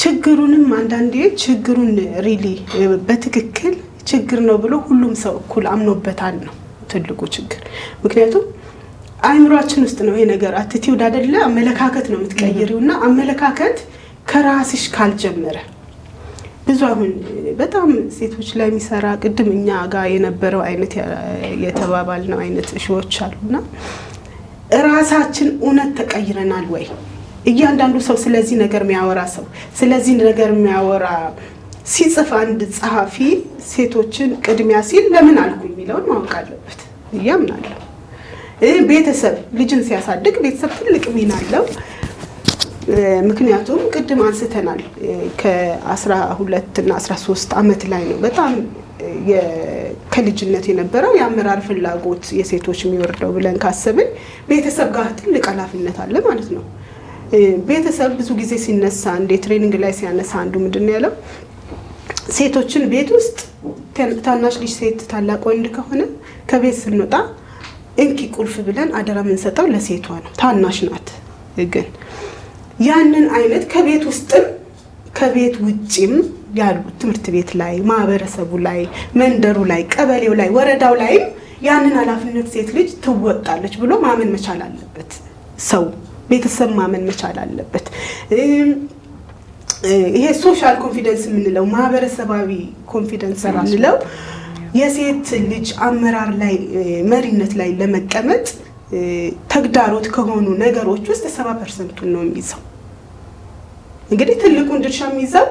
ችግሩንም አንዳንዴ ችግሩን ሪሊ በትክክል ችግር ነው ብሎ ሁሉም ሰው እኩል አምኖበታል ነው ትልቁ ችግር። ምክንያቱም አይምሮአችን ውስጥ ነው ይሄ ነገር አቲቲዩድ አይደለ አመለካከት ነው የምትቀይሪውና አመለካከት ከራስሽ ካልጀመረ ብዙ አሁን በጣም ሴቶች ላይ የሚሰራ ቅድም እኛ ጋር የነበረው አይነት የተባባልነው አይነት እሾች አሉና ራሳችን እውነት ተቀይረናል ወይ? እያንዳንዱ ሰው ስለዚህ ነገር የሚያወራ ሰው ስለዚህ ነገር የሚያወራ ሲጽፍ አንድ ጸሐፊ ሴቶችን ቅድሚያ ሲል ለምን አልኩ የሚለውን ማወቅ አለበት እያምናለሁ። ቤተሰብ ልጅን ሲያሳድግ ቤተሰብ ትልቅ ሚና አለው። ምክንያቱም ቅድም አንስተናል ከ12 እና 13 ዓመት ላይ ነው በጣም ከልጅነት የነበረው የአመራር ፍላጎት የሴቶች የሚወርደው ብለን ካሰብን ቤተሰብ ጋር ትልቅ ኃላፊነት አለ ማለት ነው። ቤተሰብ ብዙ ጊዜ ሲነሳ እንደ ትሬኒንግ ላይ ሲያነሳ አንዱ ምንድነው ያለው ሴቶችን ቤት ውስጥ ታናሽ ልጅ ሴት ታላቅ ወንድ ከሆነ ከቤት ስንወጣ እንኪ ቁልፍ ብለን አደራ የምንሰጠው ለሴቷ ነው። ታናሽ ናት ግን ያንን አይነት ከቤት ውስጥም ከቤት ውጪም ያሉ ትምህርት ቤት ላይ ማህበረሰቡ ላይ መንደሩ ላይ ቀበሌው ላይ ወረዳው ላይ ያንን ኃላፊነት ሴት ልጅ ትወጣለች ብሎ ማመን መቻል አለበት። ሰው ቤተሰብ ማመን መቻል አለበት። ይሄ ሶሻል ኮንፊደንስ የምንለው ማህበረሰባዊ ኮንፊደንስ የምንለው የሴት ልጅ አመራር ላይ መሪነት ላይ ለመቀመጥ ተግዳሮት ከሆኑ ነገሮች ውስጥ 70% ነው የሚይዘው። እንግዲህ ትልቁን ድርሻ የሚይዘው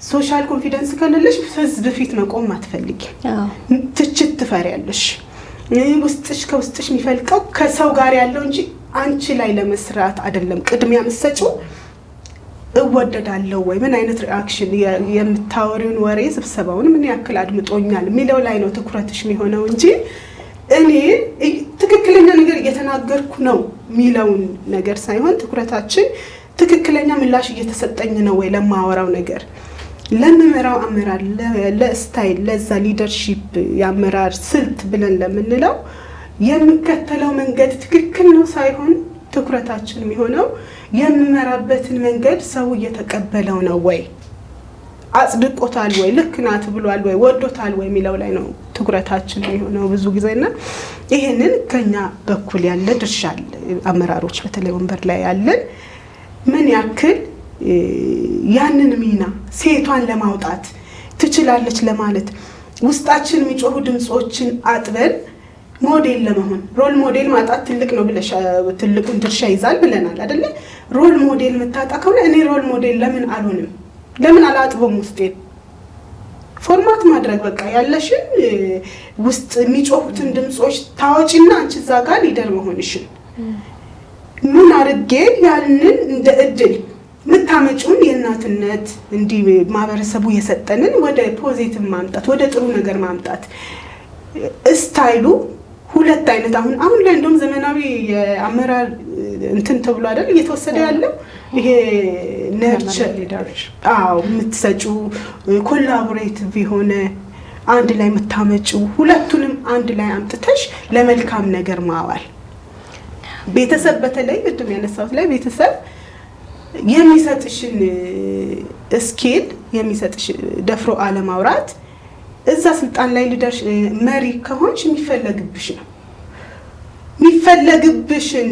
ሶሻል ኮንፊደንስ ከሌለሽ ህዝብ ፊት መቆም አትፈልጊ፣ ትችት ትፈሪያለሽ። ውስጥሽ ከውስጥሽ የሚፈልቀው ከሰው ጋር ያለው እንጂ አንቺ ላይ ለመስራት አይደለም ቅድሚያ መስጠው። እወደዳለሁ ወይ ምን አይነት ሪአክሽን የምታወሪውን ወሬ ስብሰባውን ምን ያክል አድምጦኛል የሚለው ላይ ነው ትኩረትሽ የሚሆነው እንጂ እኔ ትክክለኛ ነገር እየተናገርኩ ነው የሚለውን ነገር ሳይሆን ትኩረታችን ትክክለኛ ምላሽ እየተሰጠኝ ነው ወይ ለማወራው ነገር ለምመራው አመራር ለስታይል ለዛ ሊደርሺፕ ያመራር ስልት ብለን ለምንለው የምከተለው መንገድ ትክክል ነው ሳይሆን ትኩረታችን የሚሆነው የምመራበትን መንገድ ሰው እየተቀበለው ነው ወይ አጽድቆታል ወይ ልክ ናት ብሏል ወይ ወዶታል ወይ የሚለው ላይ ነው ትኩረታችን የሚሆነው ብዙ ጊዜና ይሄንን ከኛ በኩል ያለ ድርሻ አመራሮች በተለይ ወንበር ላይ ያለን ምን ያክል ያንን ሚና ሴቷን ለማውጣት ትችላለች ለማለት ውስጣችን የሚጮሁ ድምጾችን አጥበን ሞዴል ለመሆን ሮል ሞዴል ማጣት ትልቅ ነው ብለሽ ትልቁን ድርሻ ይዛል ብለናል አይደለ? ሮል ሞዴል መታጣ ከሆነ እኔ ሮል ሞዴል ለምን አልሆንም? ለምን አላጥበም? ውስጤ ፎርማት ማድረግ በቃ ያለሽን ውስጥ የሚጮሁትን ድምጾች ታወጪና አንቺ እዛ ጋር ሊደር መሆንሽን ምን አድርጌ ያንን እንደ እድል ምታመጪውን የእናትነት እንዲህ ማህበረሰቡ የሰጠንን ወደ ፖዚቲቭ ማምጣት ወደ ጥሩ ነገር ማምጣት ስታይሉ ሁለት አይነት አሁን ላይ እንደውም ዘመናዊ የአመራር እንትን ተብሎ አይደል እየተወሰደ ያለው ይሄ ነርቸር የምትሰጩ ኮላቦሬቲቭ የሆነ አንድ ላይ የምታመጪው ሁለቱንም አንድ ላይ አምጥተሽ ለመልካም ነገር ማዋል ቤተሰብ በተለይ ቅድም ያነሳሁት ላይ ቤተሰብ የሚሰጥሽን ስኪል የሚሰጥሽ ደፍሮ አለማውራት እዛ ስልጣን ላይ ሊደርሽ መሪ ከሆንሽ የሚፈለግብሽ ነው የሚፈለግብሽን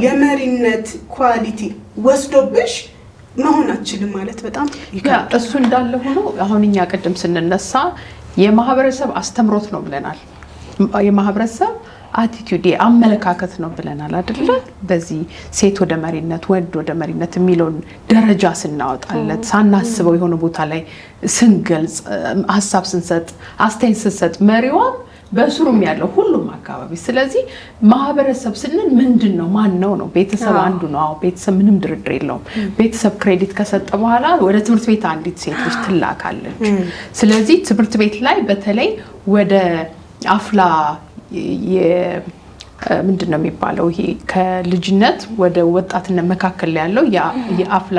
የመሪነት ኳሊቲ ወስዶብሽ መሆን አትችልም ማለት በጣም ይከብዳል። እሱ እንዳለ ሆኖ አሁን እኛ ቀደም ስንነሳ የማህበረሰብ አስተምሮት ነው ብለናል። የማህበረሰብ አቲቲዩድ አመለካከት ነው ብለናል አይደል? በዚህ ሴት ወደ መሪነት ወንድ ወደ መሪነት የሚለውን ደረጃ ስናወጣለት ሳናስበው የሆነ ቦታ ላይ ስንገልጽ ሐሳብ ስንሰጥ አስተያየት ስንሰጥ መሪዋም በስሩም ያለው ሁሉም አካባቢ ስለዚህ ማህበረሰብ ስንል ምንድነው ማን ነው ቤተሰብ አንዱ ነው። አዎ ቤተሰብ ምንም ድርድር የለውም። ቤተሰብ ክሬዲት ከሰጠ በኋላ ወደ ትምህርት ቤት አንዲት ሴት ልጅ ትላካለች። ስለዚህ ትምህርት ቤት ላይ በተለይ ወደ አፍላ ምንድነው የሚባለው ይሄ ከልጅነት ወደ ወጣትነት መካከል ያለው የአፍላ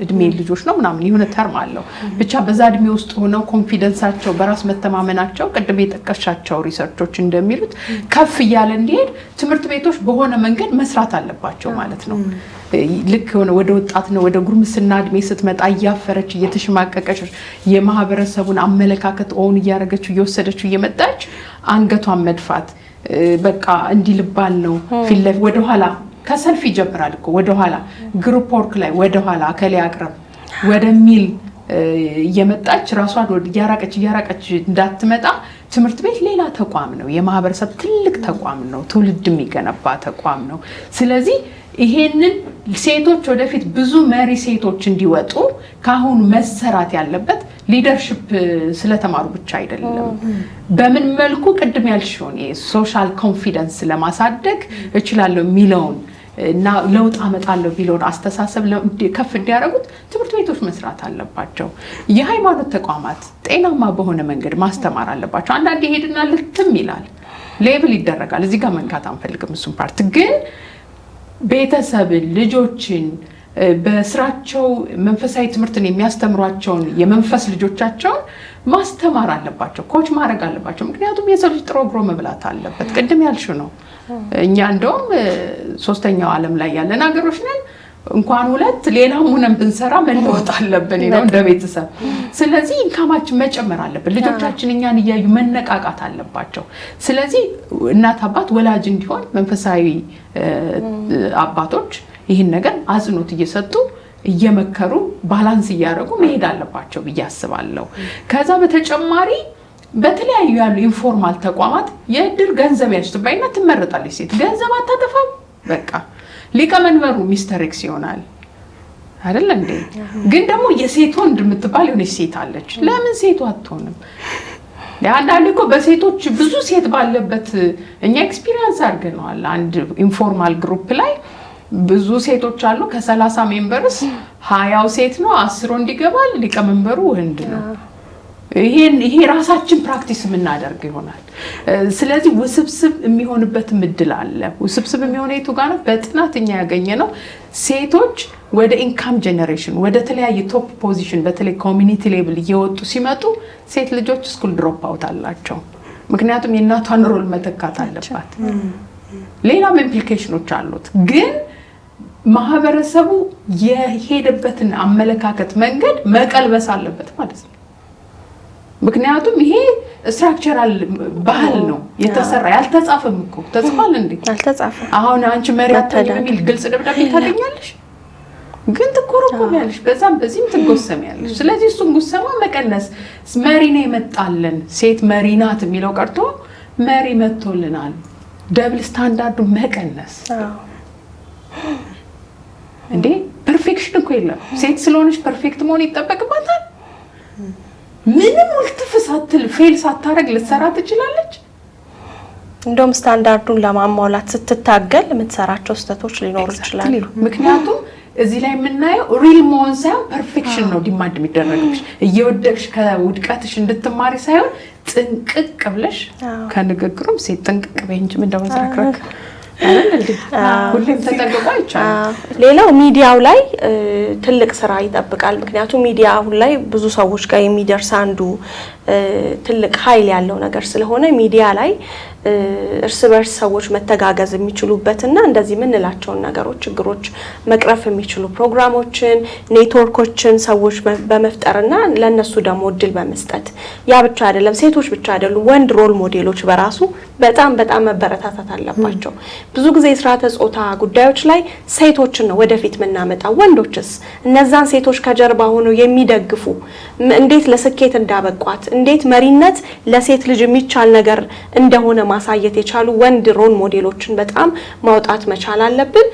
እድሜ ልጆች ነው ምናምን የሆነ ተርም አለው። ብቻ በዛ እድሜ ውስጥ ሆነው ኮንፊደንሳቸው በራስ መተማመናቸው ቅድም የጠቀሻቸው ሪሰርቾች እንደሚሉት ከፍ እያለ እንዲሄድ ትምህርት ቤቶች በሆነ መንገድ መስራት አለባቸው ማለት ነው። ልክ ሆነ ወደ ወጣት ነው ወደ ጉርምስና እድሜ ስትመጣ እያፈረች እየተሽማቀቀች የማህበረሰቡን አመለካከት ኦን እያረገች እየወሰደች እየመጣች አንገቷን መድፋት በቃ እንዲልባል ነው ፊልፍ ወደ ኋላ ከሰልፍ ይጀምራል እኮ ወደ ኋላ ግሩፕ ወርክ ላይ ወደ ኋላ አከለ ያቅርብ ወደሚል እየመጣች ራሷን ወደ ያራቀች እንዳትመጣ ትምህርት ቤት ሌላ ተቋም ነው። የማህበረሰብ ትልቅ ተቋም ነው። ትውልድ የሚገነባ ተቋም ነው። ስለዚህ ይሄንን ሴቶች ወደፊት ብዙ መሪ ሴቶች እንዲወጡ ካሁን መሰራት ያለበት ሊደርሺፕ ስለተማሩ ብቻ አይደለም። በምን መልኩ ቅድም ያልሽውን የሶሻል ኮንፊደንስ ለማሳደግ እችላለሁ የሚለውን እና ለውጥ አመጣለሁ ቢለውን አስተሳሰብ ከፍ እንዲያደርጉት ትምህርት ቤቶች መስራት አለባቸው። የሃይማኖት ተቋማት ጤናማ በሆነ መንገድ ማስተማር አለባቸው። አንዳንዴ ሄድና ልትም ይላል ሌብል ይደረጋል። እዚህ ጋር መንካት አንፈልግም እሱን ፓርት ግን ቤተሰብን ልጆችን በስራቸው መንፈሳዊ ትምህርትን የሚያስተምሯቸውን የመንፈስ ልጆቻቸውን ማስተማር አለባቸው፣ ኮች ማድረግ አለባቸው። ምክንያቱም የሰው ልጅ ጥሮ ግሮ መብላት አለበት። ቅድም ያልሽው ነው። እኛ እንደውም ሶስተኛው ዓለም ላይ ያለን ሀገሮች ነን። እንኳን ሁለት ሌላም ሆነን ብንሰራ መለወጥ አለብን ነው እንደ ቤተሰብ። ስለዚህ ኢንካማችን መጨመር አለብን። ልጆቻችን እኛን እያዩ መነቃቃት አለባቸው። ስለዚህ እናት አባት ወላጅ እንዲሆን መንፈሳዊ አባቶች ይህን ነገር አጽንኦት እየሰጡ እየመከሩ ባላንስ እያደረጉ መሄድ አለባቸው ብዬ አስባለሁ። ከዛ በተጨማሪ በተለያዩ ያሉ ኢንፎርማል ተቋማት የእድር ገንዘብ ያስጥባይና ትመረጣለች ሴት ገንዘብ አታጠፋም። በቃ ሊቀመንበሩ ሚስተር ኤክስ ይሆናል አይደል እንዴ? ግን ደግሞ የሴት ወንድ የምትባል የሆነች ሴት አለች። ለምን ሴቱ አትሆንም? አንዳንዴ እኮ በሴቶች ብዙ ሴት ባለበት እኛ ኤክስፒሪየንስ አድርገናል። አንድ ኢንፎርማል ግሩፕ ላይ ብዙ ሴቶች አሉ። ከ30 ሜምበርስ 20 ሴት ነው፣ 10 ወንድ ይገባል፣ ሊቀመንበሩ ወንድ ነው። ይሄ ራሳችን ፕራክቲስ የምናደርግ ይሆናል። ስለዚህ ውስብስብ የሚሆንበት ምድል አለ። ውስብስብ የሚሆነው የቱ ጋር ነው? በጥናትኛ ያገኘነው ሴቶች ወደ ኢንካም ጀነሬሽን ወደ ተለያየ ቶፕ ፖዚሽን በተለይ ኮሚኒቲ ሌቭል እየወጡ ሲመጡ ሴት ልጆች ስኩል ድሮፕ አውት አላቸው። ምክንያቱም የእናቷን ሮል መተካት አለባት። ሌላም ኢምፕሊኬሽኖች አሉት። ግን ማህበረሰቡ የሄደበትን አመለካከት መንገድ መቀልበስ አለበት ማለት ነው። ምክንያቱም ይሄ ስትራክቸራል ባህል ነው የተሰራ። ያልተጻፈም እኮ ተጽፏል እንዴ? አልተጻፈም። አሁን አንቺ መሪያት የሚል ግልጽ ደብዳቤ ታገኛለሽ፣ ግን ትኮረኮሚያለሽ፣ በዛም በዚህም ትጎሰሚያለሽ። ስለዚህ እሱን ጉሰማ መቀነስ። መሪ ነው የመጣልን ሴት መሪ ናት የሚለው ቀርቶ መሪ መጥቶልናል፣ ደብል ስታንዳርዱ መቀነስ እንዴ። ፐርፌክሽን እኮ የለም። ሴት ስለሆነች ፐርፌክት መሆን ይጠበቅባታል? ምንም ውልትፍ ሳትል ፌል ሳታረግ ልትሰራ ትችላለች። እንደውም ስታንዳርዱን ለማሟላት ስትታገል የምትሰራቸው ስህተቶች ሊኖሩ ይችላሉ። ምክንያቱም እዚህ ላይ የምናየው ሪል መሆን ሳይሆን ፐርፌክሽን ነው ዲማንድ የሚደረግብሽ። እየወደቅሽ ከውድቀትሽ እንድትማሪ ሳይሆን ጥንቅቅ ብለሽ ከንግግሩም ሴት ጥንቅቅ በይ እንጂ ምን እንደመዝረክረክ ሁሌም ተጠቅቆ አይቻልም። ሌላው ሚዲያው ላይ ትልቅ ስራ ይጠብቃል። ምክንያቱም ሚዲያ አሁን ላይ ብዙ ሰዎች ጋር የሚደርስ አንዱ ትልቅ ኃይል ያለው ነገር ስለሆነ ሚዲያ ላይ እርስ በርስ ሰዎች መተጋገዝ የሚችሉበትና እንደዚህ የምንላቸውን ነገሮች ችግሮች መቅረፍ የሚችሉ ፕሮግራሞችን ኔትወርኮችን ሰዎች በመፍጠርና ለነሱ ደግሞ እድል በመስጠት ያ ብቻ አይደለም፣ ሴቶች ብቻ አይደሉም፣ ወንድ ሮል ሞዴሎች በራሱ በጣም መበረታታት አለባቸው። ብዙ ጊዜ የስርዓተ ጾታ ጉዳዮች ላይ ሴቶችን ነው ወደፊት የምናመጣው። ወንዶችስ እነዛን ሴቶች ከጀርባ ሆነው የሚደግፉ እንዴት ለስኬት እንዳበቋት እንዴት መሪነት ለሴት ልጅ የሚቻል ነገር እንደሆነ ማሳየት የቻሉ ወንድ ሮል ሞዴሎችን በጣም ማውጣት መቻል አለብን።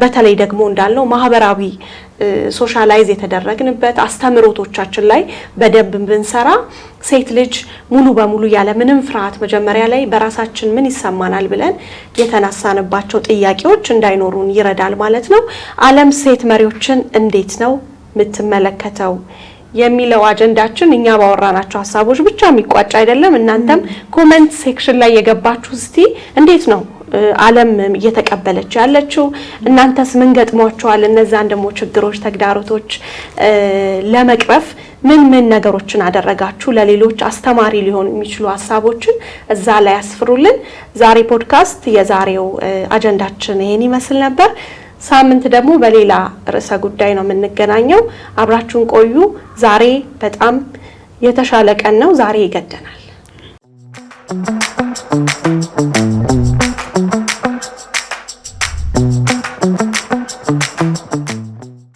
በተለይ ደግሞ እንዳልነው ማህበራዊ ሶሻላይዝ የተደረግንበት አስተምሮቶቻችን ላይ በደንብ ብንሰራ ሴት ልጅ ሙሉ በሙሉ ያለ ምንም ፍርሃት መጀመሪያ ላይ በራሳችን ምን ይሰማናል ብለን የተነሳንባቸው ጥያቄዎች እንዳይኖሩን ይረዳል ማለት ነው። ዓለም ሴት መሪዎችን እንዴት ነው የምትመለከተው የሚለው አጀንዳችን እኛ ባወራናቸው ሀሳቦች ብቻ የሚቋጭ አይደለም። እናንተም ኮሜንት ሴክሽን ላይ የገባችሁ እስቲ እንዴት ነው ዓለም እየተቀበለች ያለችው? እናንተስ ምን ገጥሟችኋል? እነዛን ደግሞ ችግሮች፣ ተግዳሮቶች ለመቅረፍ ምን ነገሮችን አደረጋችሁ? ለሌሎች አስተማሪ ሊሆኑ የሚችሉ ሀሳቦችን እዛ ላይ ያስፍሩልን። ዛሬ ፖድካስት የዛሬው አጀንዳችን ይሄን ይመስል ነበር። ሳምንት ደግሞ በሌላ ርዕሰ ጉዳይ ነው የምንገናኘው። አብራችሁን ቆዩ። ዛሬ በጣም የተሻለ ቀን ነው። ዛሬ ይገደናል።